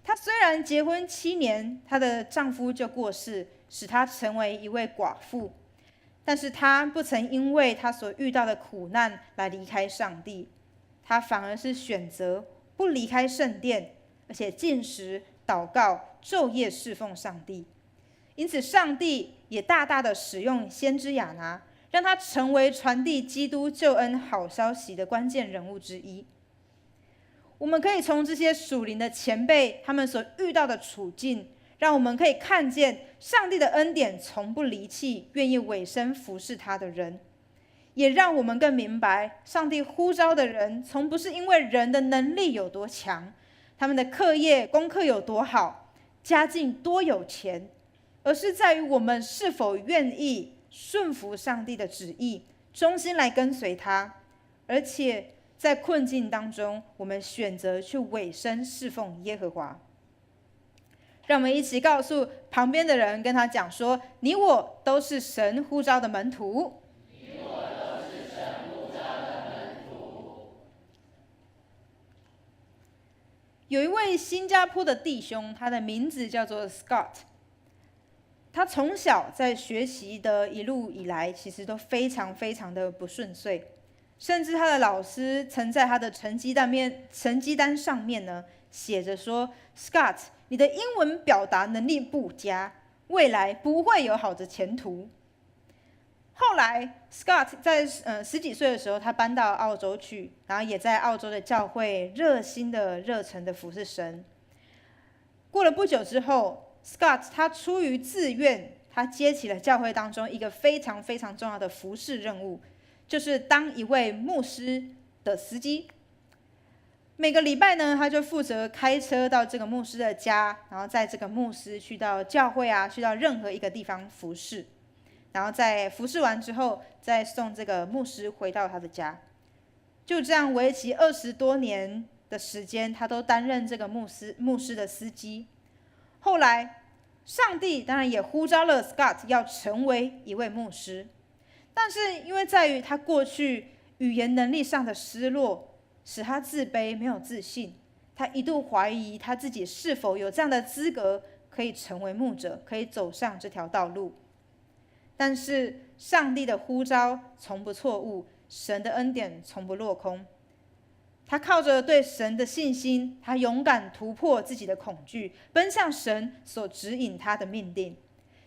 她虽然结婚7年，她的丈夫就过世，使她成为一位寡妇，但是她不曾因为她所遇到的苦难来离开上帝，她反而是选择不离开圣殿，而且禁食、祷告、昼夜侍奉上帝。因此，上帝也大大的使用先知亚拿，让她成为传递基督救恩好消息的关键人物之一。我们可以从这些属灵的前辈他们所遇到的处境，让我们可以看见上帝的恩典从不离弃愿意委身服侍他的人，也让我们更明白，上帝呼召的人从不是因为人的能力有多强，他们的课业功课有多好，家境多有钱，而是在于我们是否愿意顺服上帝的旨意，忠心来跟随他，而且在困境当中，我们选择去委身侍奉耶和华。让我们一起告诉旁边的人，跟他讲说：你我都是神呼召的门徒。你我都是神呼召的门徒。有一位新加坡的弟兄，他的名字叫做 Scott。他从小在学习的一路以来，其实都非常非常的不顺遂。甚至他的老师曾在他的成绩单上面呢写着说 ：“Scott， 你的英文表达能力不佳，未来不会有好的前途。”后来 ，Scott 在10几岁的时候，他搬到澳洲去，然后也在澳洲的教会热忱的服侍神。过了不久之后， Scott 他出于自愿，他接起了教会当中一个非常非常重要的服事任务，就是当一位牧师的司机。每个礼拜呢，他就负责开车到这个牧师的家，然后在这个牧师去到教会啊，去到任何一个地方服事，然后在服事完之后，再送这个牧师回到他的家。就这样为期20多年的时间，他都担任这个牧师的司机。后来，上帝当然也呼召了 Scott 要成为一位牧师，但是因为在于他过去语言能力上的失落，使他自卑，没有自信。他一度怀疑他自己是否有这样的资格，可以成为牧者，可以走上这条道路。但是上帝的呼召从不错误，神的恩典从不落空。他靠着对神的信心，他勇敢突破自己的恐惧，奔向神所指引他的命定。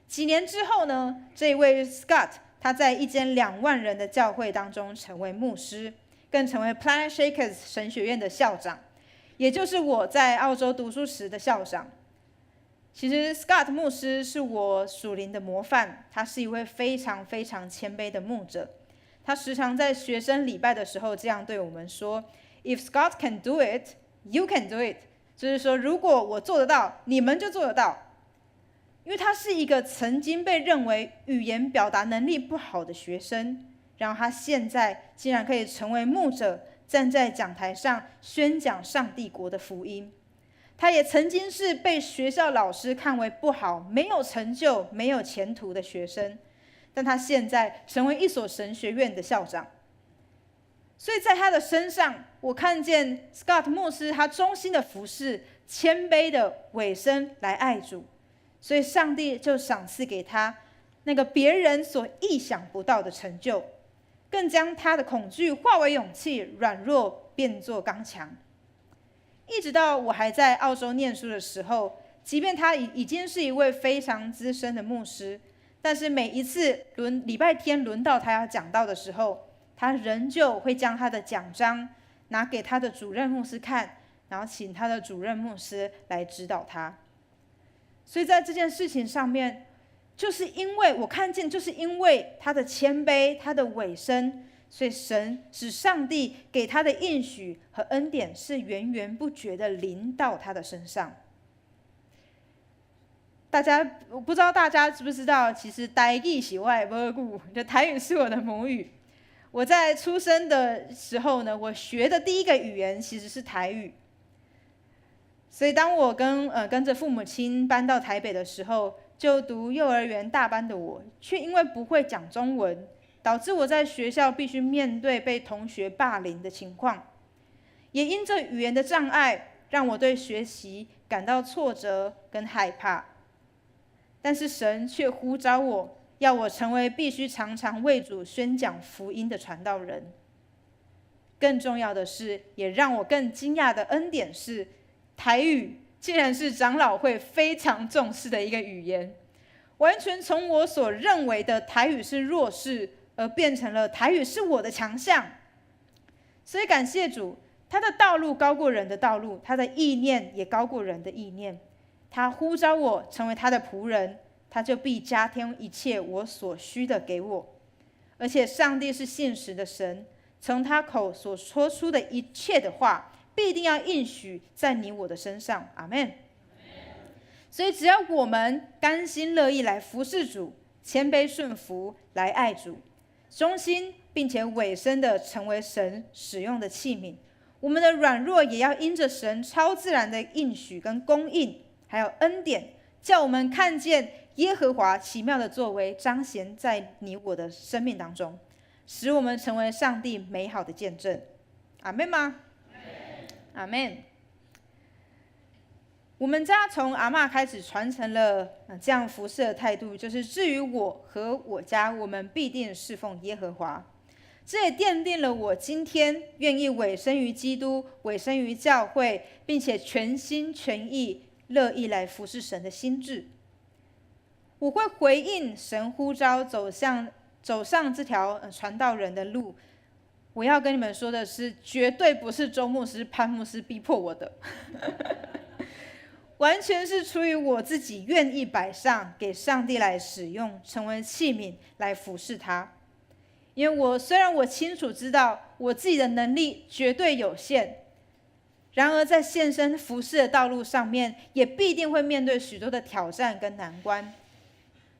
几年之后呢，这位 Scott 他在一间2万人的教会当中成为牧师，更成为 Planet Shakers 神学院的校长，也就是我在澳洲读书时的校长。其实 Scott 牧师是我属灵的模范，他是一位非常非常谦卑的牧者。他时常在学生礼拜的时候这样对我们说 ：“If Scott can do it, you can do it。”就是说，如果我做得到，你们就做得到。因为他是一个曾经被认为语言表达能力不好的学生，然后他现在竟然可以成为牧者，站在讲台上宣讲上帝国的福音。他也曾经是被学校老师看为不好、没有成就、没有前途的学生，但他现在成为一所神学院的校长。所以在他的身上，我看见 Scott 牧师他忠心的服侍，谦卑的委身来爱主，所以上帝就赏赐给他那个别人所意想不到的成就，更将他的恐惧化为勇气，软弱变作刚强。一直到我还在澳洲念书的时候，即便他已经是一位非常资深的牧师，但是每一次礼拜天轮到他要讲道的时候，他仍旧会将他的讲章拿给他的主任牧师看，然后请他的主任牧师来指导他。所以在这件事情上面，就是因为我看见，就是因为他的谦卑，他的委身，所以神使上帝给他的应许和恩典是源源不绝的临到他的身上。我不知道大家知不知道，其实台语是我的母语，就台语是我的母语。我在出生的时候呢，我学的第一个语言其实是台语。所以当我跟着父母亲搬到台北的时候，就读幼儿园大班的我，却因为不会讲中文，导致我在学校必须面对被同学霸凌的情况，也因着语言的障碍，让我对学习感到挫折跟害怕。但是神却呼召我，要我成为必须常常为主宣讲福音的传道人。更重要的是，也让我更惊讶的恩典是，台语竟然是长老会非常重视的一个语言，完全从我所认为的台语是弱势，而变成了台语是我的强项。所以感谢主，他的道路高过人的道路，他的意念也高过人的意念。他呼召我成为他的仆人，他就必加添一切我所需的给我。而且上帝是信实的神，从他口所说出的一切的话，必定要应许在你我的身上。阿们。所以只要我们甘心乐意来服侍主，谦卑顺服来爱主，忠心并且委身的成为神使用的器皿，我们的软弱也要因着神超自然的应许跟供应还有恩典，叫我们看见耶和华奇妙的作为彰显在你我的生命当中，使我们成为上帝美好的见证。阿们吗？阿们。我们家从阿嬷开始传承了这样服侍的态度，就是至于我和我家，我们必定侍奉耶和华。这也奠定了我今天愿意委身于基督，委身于教会，并且全心全意乐意来服侍神的心志。我会回应神呼召，走上这条传道人的路。我要跟你们说的是，绝对不是周牧师、潘牧师逼迫我的。完全是出于我自己愿意摆上给上帝来使用，成为器皿来服侍他。因为虽然我清楚知道我自己的能力绝对有限，然而在献身服侍的道路上面，也必定会面对许多的挑战跟难关。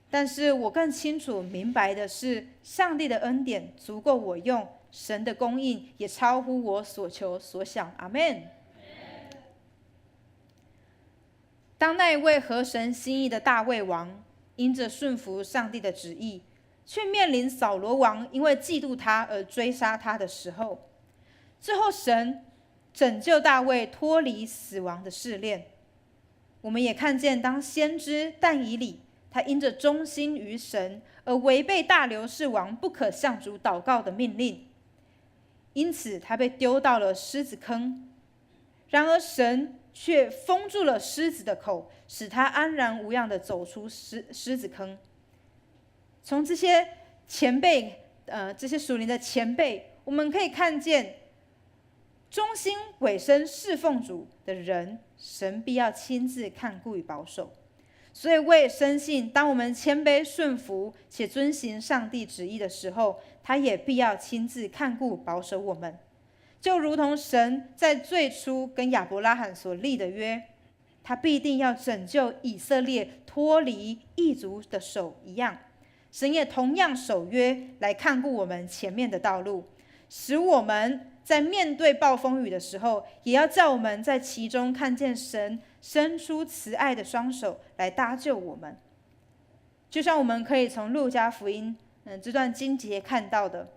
但是我更清楚明白的是，上帝的恩典足够我用，神的供应也超乎我所求所想。阿们。当那一位合神心意的大卫王，因着顺服上帝的旨意，却面临扫罗王因为嫉妒他而追杀他的时候，最后神拯救大卫脱离死亡的试炼。我们也看见，当先知但以理，他因着忠心于神而违背大流士王不可向主祷告的命令，因此他被丢到了狮子坑。然而神却封住了狮子的口，使他安然无恙地走出狮子坑。从这些前辈，这些属灵的前辈，我们可以看见，忠心委身侍奉主的人，神必要亲自看顾与保守。所以我也深信，当我们谦卑顺服且遵行上帝旨意的时候，他也必要亲自看顾保守我们。就如同神在最初跟亚伯拉罕所立的约，他必定要拯救以色列脱离异族的手一样，神也同样守约来看顾我们前面的道路，使我们在面对暴风雨的时候，也要叫我们在其中看见神伸出慈爱的双手来搭救我们。就像我们可以从路加福音这段经节看到的，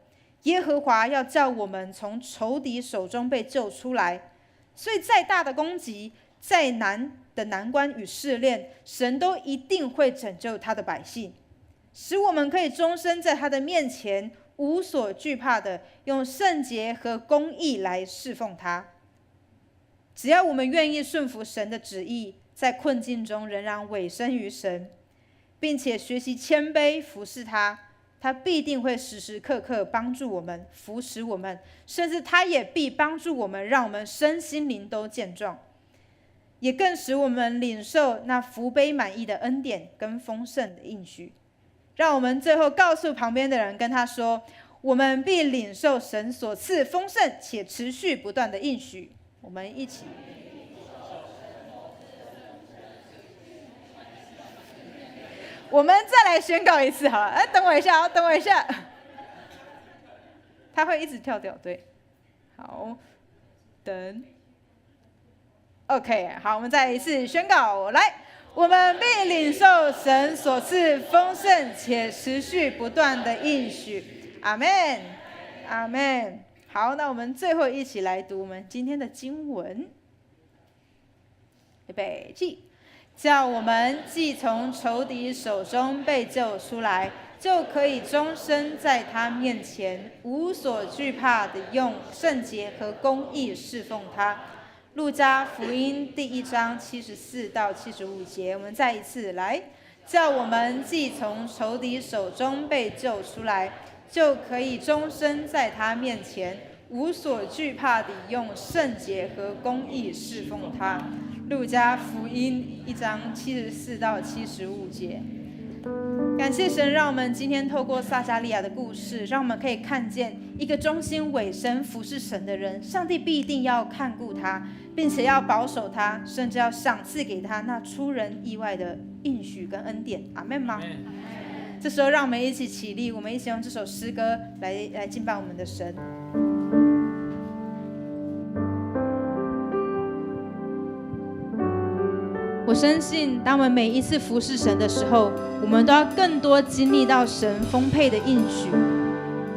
耶和华要叫我们从仇敌手中被救出来，所以再大的攻击，再难的难关与试炼，神都一定会拯救他的百姓，使我们可以终身在他的面前无所惧怕的用圣洁和公义来侍奉他。只要我们愿意顺服神的旨意，在困境中仍然委身于神，并且学习谦卑服侍他，他必定会时时刻刻帮助我们，扶持我们，甚至他也必帮助我们，让我们身心灵都健壮，也更使我们领受那福杯满溢的恩典跟丰盛的应许。让我们最后告诉旁边的人，跟他说，我们必领受神所赐丰盛且持续不断的应许。我们一起我们再来宣告一次好了。等我一下，等我一下，他会一直跳掉，对，好，等 OK， 好，我们再一次宣告，来，我们必领受神所赐丰盛且持续不断的应许。阿们，阿们。好，那我们最后一起来读我们今天的经文。预备起，叫我们既从仇敌手中被救出来，就可以终身在他面前无所惧怕的用圣洁和公义侍奉他。路加福音第1章74到75节，我们再一次来，叫我们既从仇敌手中被救出来，就可以终身在他面前无所惧怕地用圣洁和公义侍奉他。路加福音1章74到75节。感谢神，让我们今天透过撒迦利亚的故事，让我们可以看见一个忠心委身服侍神的人，上帝必定要看顾他，并且要保守他，甚至要赏赐给他那出人意外的应许跟恩典。阿们吗？这时候让我们一起起立，我们一起用这首诗歌来敬拜我们的神。我深信，当我们每一次服侍神的时候，我们都要更多经历到神丰沛的应许，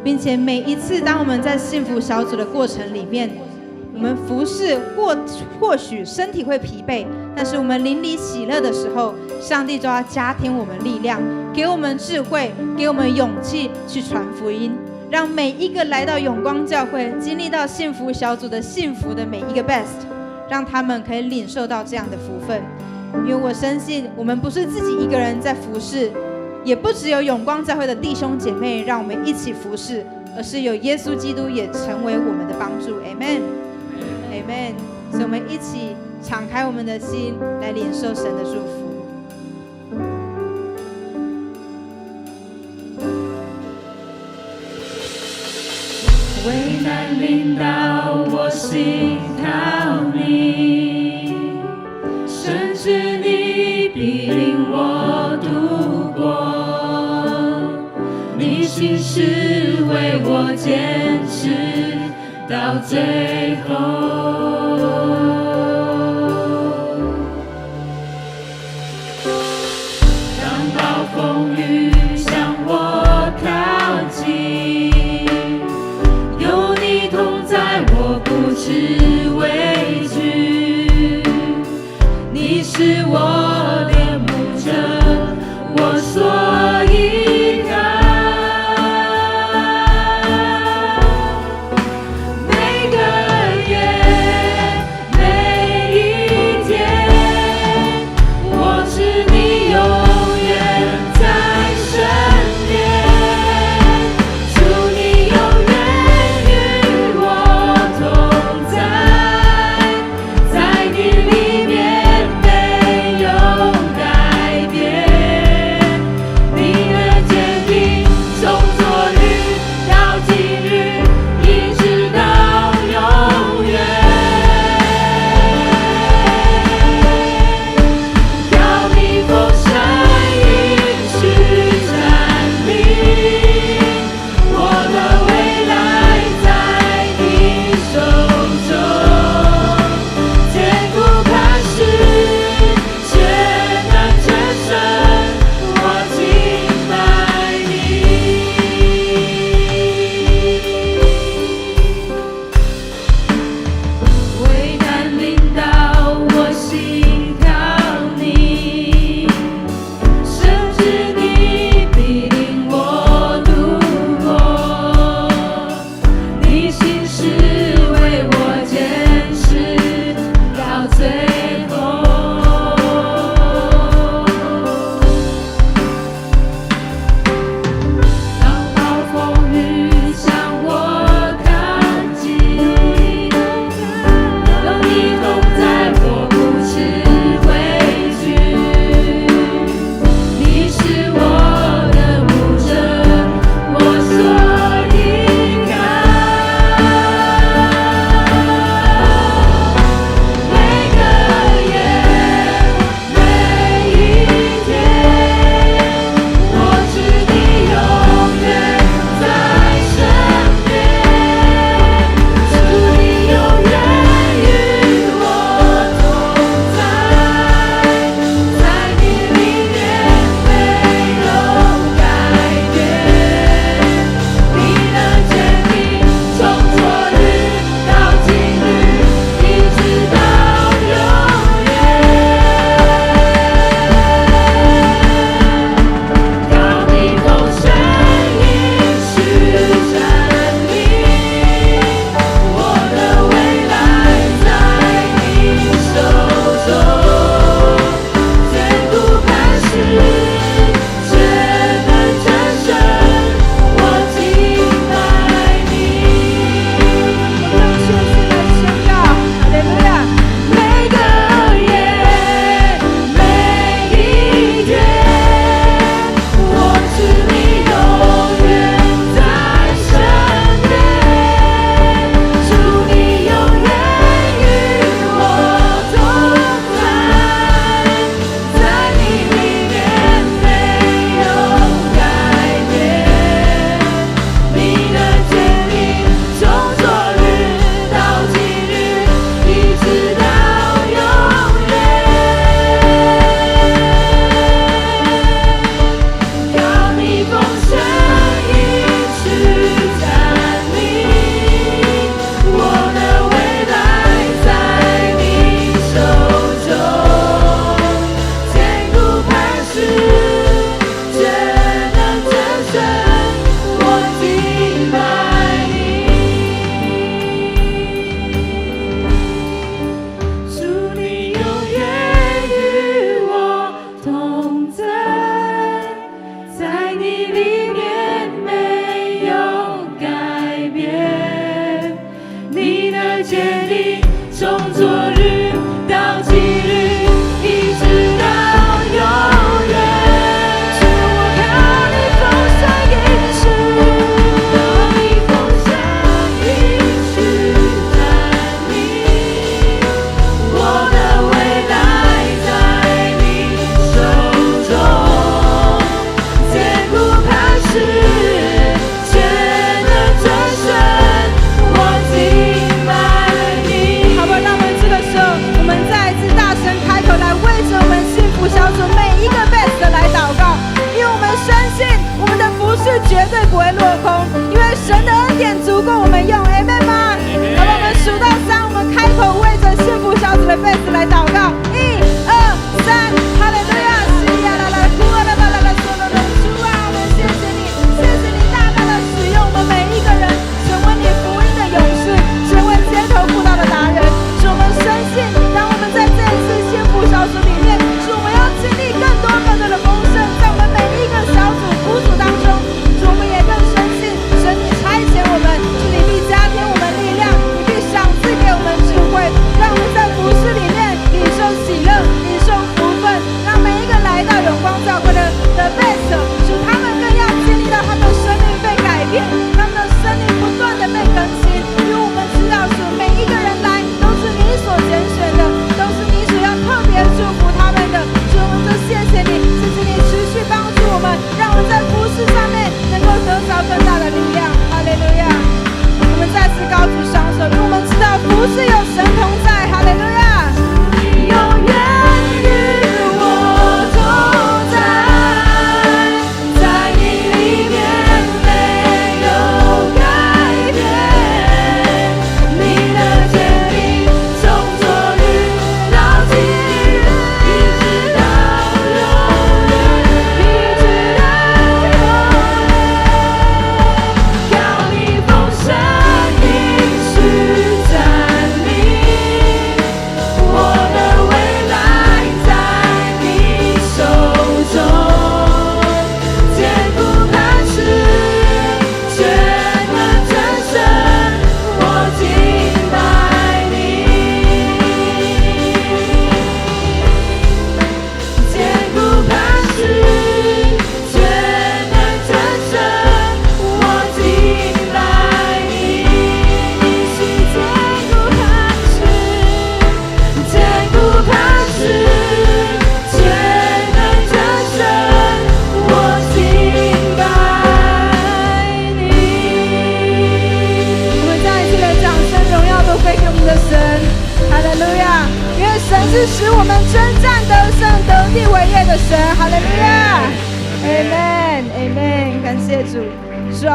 并且每一次当我们在幸福小组的过程里面，我们服侍或许身体会疲惫，但是我们邻里喜乐的时候，上帝就要加添我们力量，给我们智慧，给我们勇气去传福音，让每一个来到永光教会经历到幸福小组的幸福的每一个 best， 让他们可以领受到这样的福分。因为我深信，我们不是自己一个人在服侍，也不只有永光教会的弟兄姐妹让我们一起服侍，而是有耶稣基督也成为我们的帮助。 Amen， Amen。 所以我们一起敞开我们的心来领受神的祝福。危难临到我心靠你，甚至你必领我度过，你心是为我坚持到最后。当暴风雨向我靠近，有你同在，我不知畏惧。你是我的牧者，我所依靠。每个夜，每一天，我知你永远在身边。主，你永远与我同在，在你里面没有改变。你的坚定从昨日到今日，一直到永远。要你丰盛应许站立，我的未来在你手中，艰苦磐石，艰难战胜，我敬拜你。危难临到我心靠你，甚至你必领我度过，你心是为我坚持到最后。当暴风雨向我靠近，有你同在，我不知畏惧。你是我的牧者，我所依靠。每个夜，每一天，我知你永远在身边。主，你永远与我同在，在你里面没有改变。你的坚定从昨日到今日，一直到永远。要你丰盛应许站立，我的未来在你手中，艰苦磐石，艰难战胜，我敬拜你。用信心来宣告，哈利路亚！每个夜，每一天，我知你永远在身边。主，你永远与我同在，在你里面没有改变。你的坚定从昨日到今日，一直到永远。要你丰盛应许站立，我的未来在你手中，艰苦磐石，艰难战胜，我敬拜你。主，你永远与我同在，在你里面没有改变。你的坚定从昨日到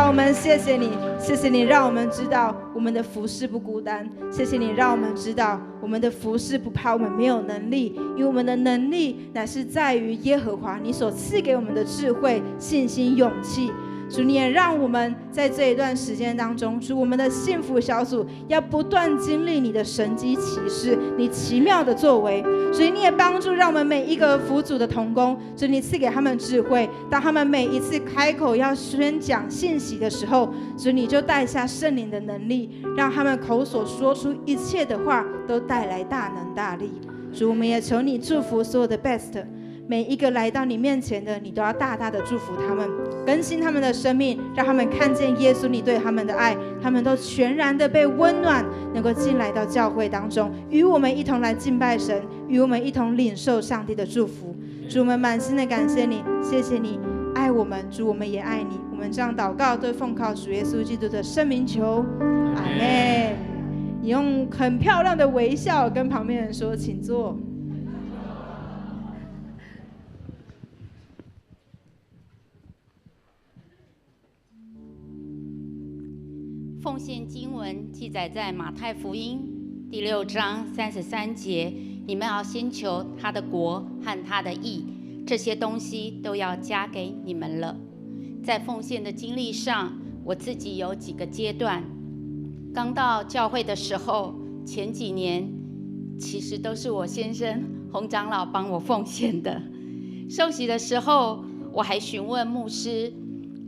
我们谢谢你，谢谢你让我们知道我们的服事不孤单，谢谢你让我们知道我们的服事不怕我们没有能力，因为我们的能力乃是在于耶和华你所赐给我们的智慧、信心、勇气。主，你也让我们在这一段时间当中，主，我们的幸福小组要不断经历你的神迹奇事，你奇妙的作为。所以你也帮助让我们每一个辅组的同工，主，你赐给他们智慧，当他们每一次开口要宣讲信息的时候，主，你就带下圣灵的能力，让他们口所说出一切的话都带来大能大力。主，我们也求你祝福所有的 best，每一个来到你面前的，你都要大大的祝福他们，更新他们的生命，让他们看见耶稣你对他们的爱，他们都全然的被温暖，能够进来到教会当中，与我们一同来敬拜神，与我们一同领受上帝的祝福。主，我们满心的感谢你，谢谢你爱我们，主，我们也爱你。我们这样祷告都奉靠主耶稣基督的圣名求，阿们。你用很漂亮的微笑跟旁边人说，请坐。奉献经文记载在马太福音第6章33节，你们要先求他的国和他的义，这些东西都要加给你们了。在奉献的经历上，我自己有几个阶段。刚到教会的时候，前几年其实都是我先生洪长老帮我奉献的。受洗的时候，我还询问牧师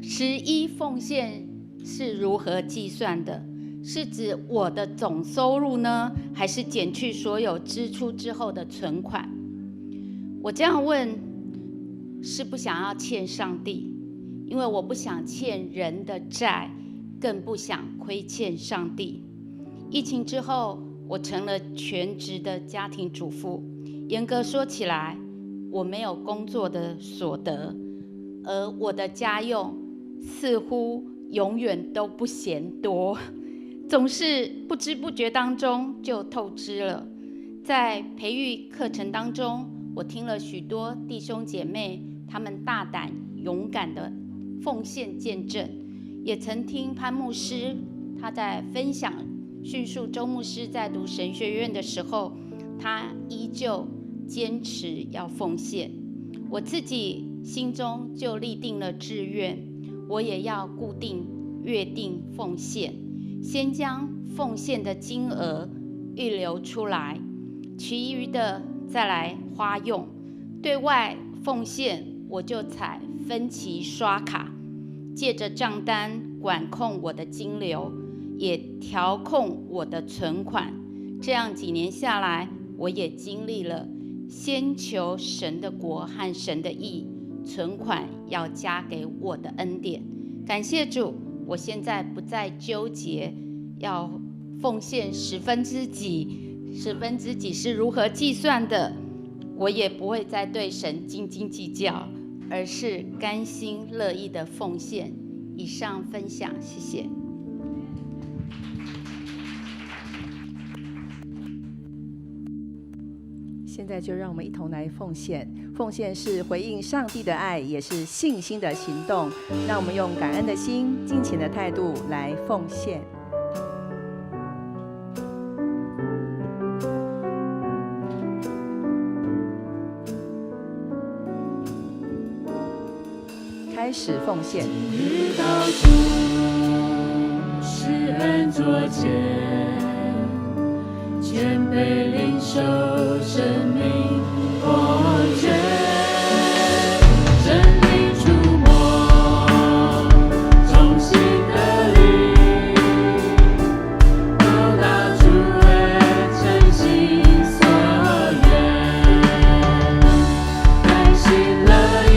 ，11奉献是如何计算的？是指我的总收入呢，还是减去所有支出之后的存款？我这样问是不想要欠上帝，因为我不想欠人的债，更不想亏欠上帝。疫情之后，我成了全职的家庭主妇，严格说起来，我没有工作的所得，而我的家用似乎永远都不嫌多，总是不知不觉当中就透支了。在培育课程当中，我听了许多弟兄姐妹他们大胆勇敢的奉献见证，也曾听潘牧师他在分享叙述周牧师在读神学院的时候，他依旧坚持要奉献。我自己心中就立定了志愿，我也要固定约定奉献，先将奉献的金额预留出来，其余的再来花用。对外奉献，我就采分期刷卡，借着账单管控我的金流，也调控我的存款。这样几年下来，我也经历了先求神的国和神的义，存款要加给我的恩典。感谢主，我现在不再纠结要奉献10%是如何计算的，我也不会再对神斤斤计较，而是甘心乐意的奉献。以上分享，谢谢。现在就让我们一同来奉献。奉献是回应上帝的爱，也是信心的行动。让我们用感恩的心、敬虔的态度来奉献。开始奉献。遇到主施恩座前，谦卑领受生命活泉，真理触摸重新的灵，都到主为诚心所愿，甘心乐意，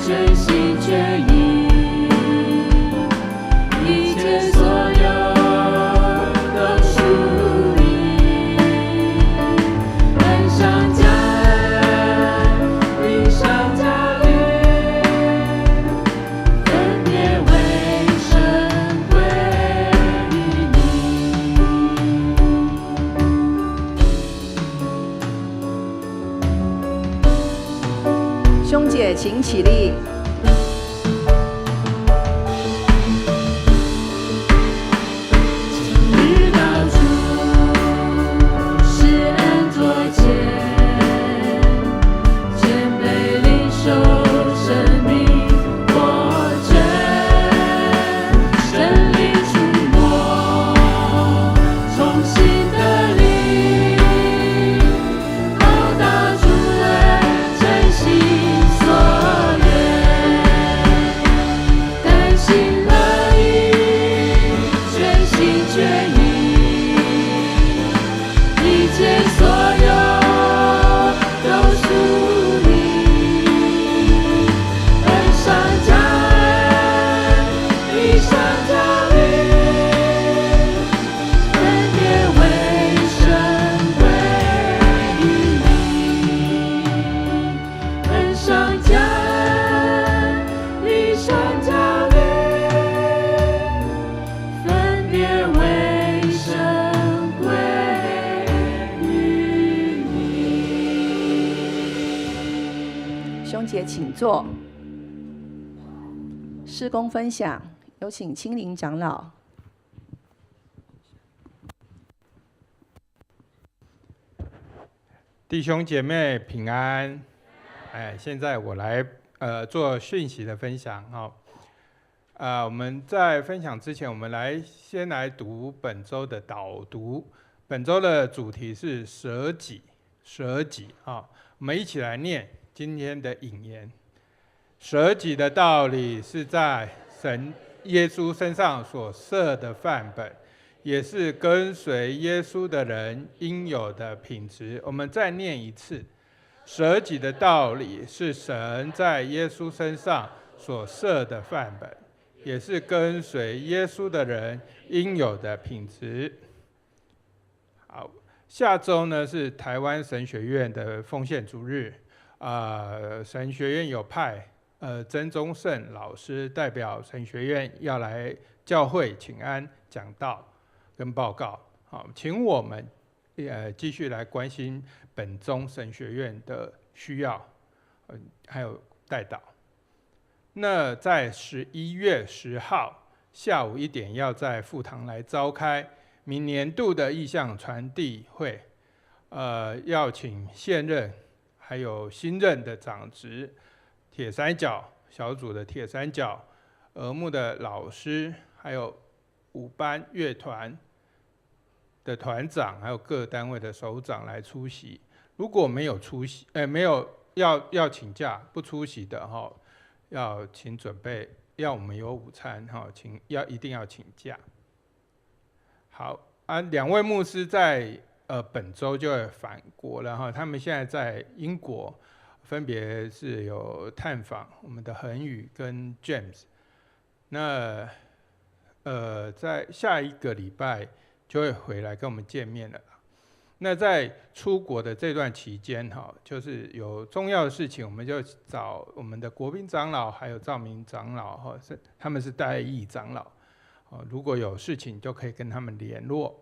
全心全意，一切所有都属你，恩上加恩，力上加力，分别为圣归于你。兄姐，请起立。姐请坐。事工分享，有请青林长老。弟兄姐妹平安。现在我来做讯息的分享我们在分享之前，我们先来读本周的导读。本周的主题是舍己，舍己我们一起来念今天的引言。舍己的道理是在神耶稣身上所设的范本，也是跟随耶稣的人应有的品质。我们再念一次，舍己的道理是神在耶稣身上所设的范本，也是跟随耶稣的人应有的品质。好，下周呢是台湾神学院的奉献主日，神学院有派曾宗盛老师代表神学院要来教会请安讲道跟报告。好，请我们继续来关心本宗神学院的需要，还有代祷。那在11月10号下午1点，要在副堂来召开明年度的意向传递会，要请现任还有新任的长职、铁三角小组的铁三角、耳目的老师，还有5班乐团的团长，还有各单位的首长来出席。如果没有出席，没有要请假不出席的要请准备，要我们有午餐一定要请假。好2位牧师在本周就会返国了他们现在在英国，分别是有探访我们的恒宇跟 James。那在下一个礼拜就会回来跟我们见面了。那在出国的这段期间就是有重要的事情，我们就找我们的国宾长老还有照明长老他们是代议长老，如果有事情就可以跟他们联络。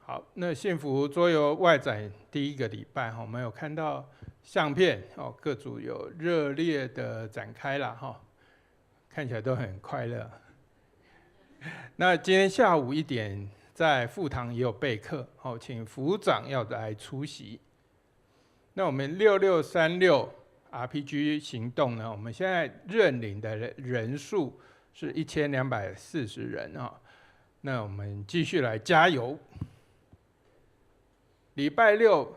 好，那幸福桌游外展第一个礼拜我们有看到相片各组有热烈的展开了看起来都很快乐。那今天下午1点在副堂也有备课请副长要来出席。那我们6636 RPG 行动呢，我们现在认领的人数是1240人那我们继续来加油。礼拜六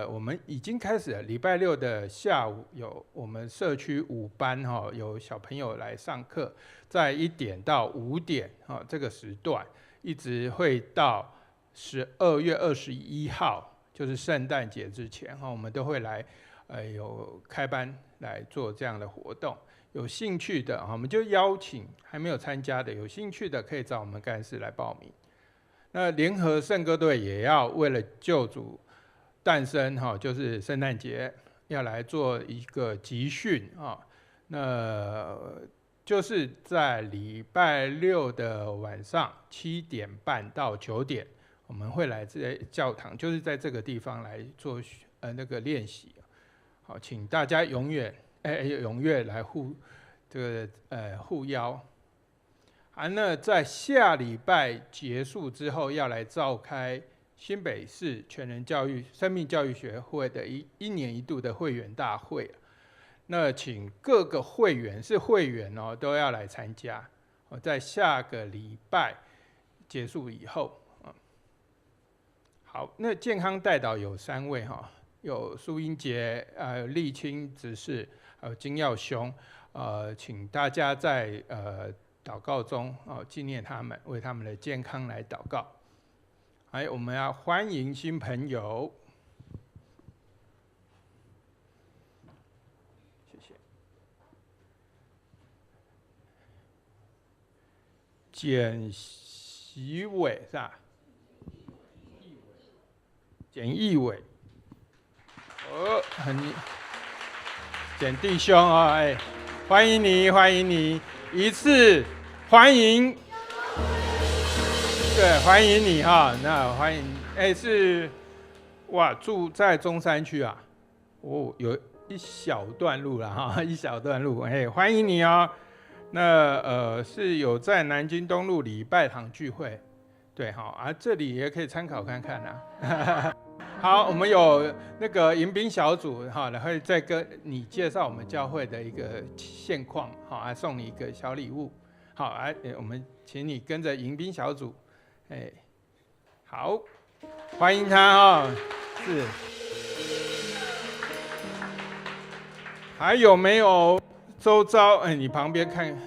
我们已经开始了，礼拜六的下午有我们社区5班有小朋友来上课，在1点到5点这个时段，一直会到12月21号，就是圣诞节之前我们都会来有开班来做这样的活动。有兴趣的我们就邀请还没有参加的，有兴趣的可以找我们干事来报名。那联合圣歌队也要为了救主诞生就是圣诞节，要来做一个集训那就是在礼拜六的晚上7点半到9点，我们会来在教堂，就是在这个地方来做那个练习。好，请大家踊跃来互邀。那在下礼拜结束之后，要来召开新北市全人教育生命教育学会的一年一度的会员大会。那请各个会员都要来参加。在下个礼拜结束以后。好，那健康代祷有3位有苏英杰、立青执事，还有金耀兄，请大家在祷告中纪念他们，为他们的健康来祷告。还有我们要欢迎新朋友，谢谢。简习伟是吧？简义伟，简弟兄欢迎你，欢迎你，一次欢迎，对，欢迎你那欢迎，是哇，住在中山区啊？有小段路了哈，一小段路，欢迎你哦。那是有在南京东路礼拜堂聚会，对哈，这里也可以参考看看啊。好，我们有那个迎宾小组哈，然后再跟你介绍我们教会的一个现况，好，送你一个小礼物，好，我们请你跟着迎宾小组，好，欢迎他哈，是。还有没有周遭？你旁边看，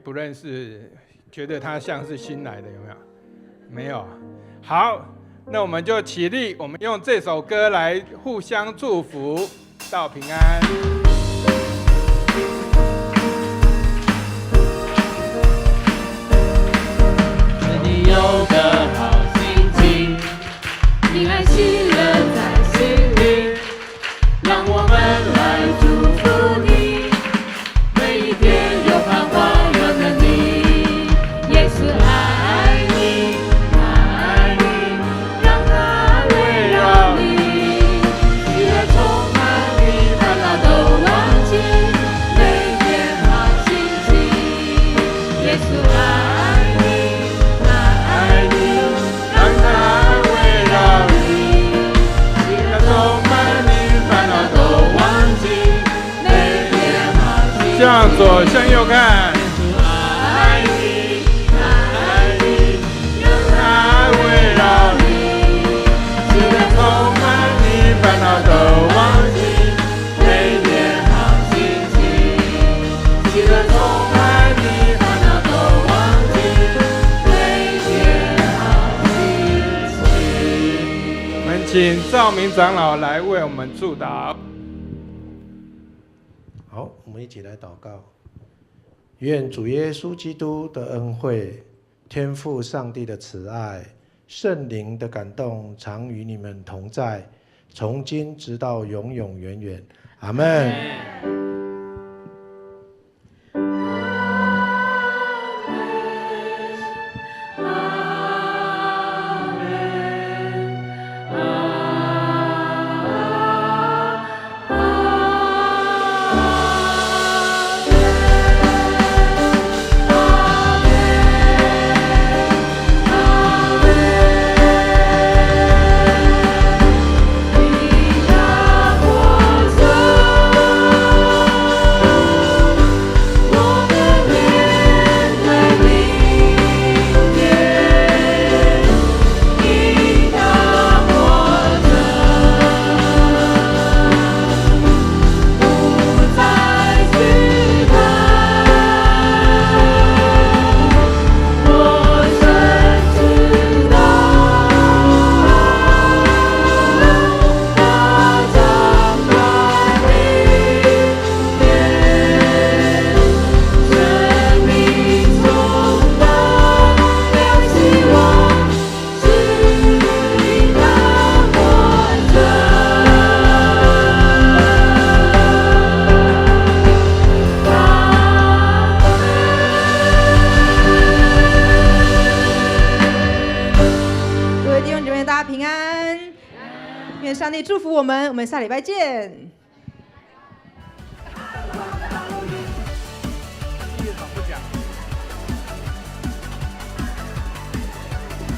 不认识，觉得他像是新来的，有没有？没有。好，那我们就起立，我们用这首歌来互相祝福，道平安。愿你有个好心情，平安喜乐在心里，让我们来祝福你，每一天有盼望有能力。耶稣爱你，爱你，让他围绕你，喜乐充满你，烦恼都忘记，每天好心情。耶稣爱你，爱你，让他围绕你，喜乐充满你，烦恼都忘记，每天好心情。向左向右看，爱你，爱你，让他围绕你，喜乐充满你，烦恼都忘记，每天好心情。喜乐充满你，烦恼都忘记，每天好心情。我们请赵明长老来为我们祝祷。好，我们一起来祷告。愿主耶稣基督的恩惠、天父上帝的慈爱、圣灵的感动，常与你们同在，从今直到永永远远。阿们。上帝祝福我们，我们下礼拜见。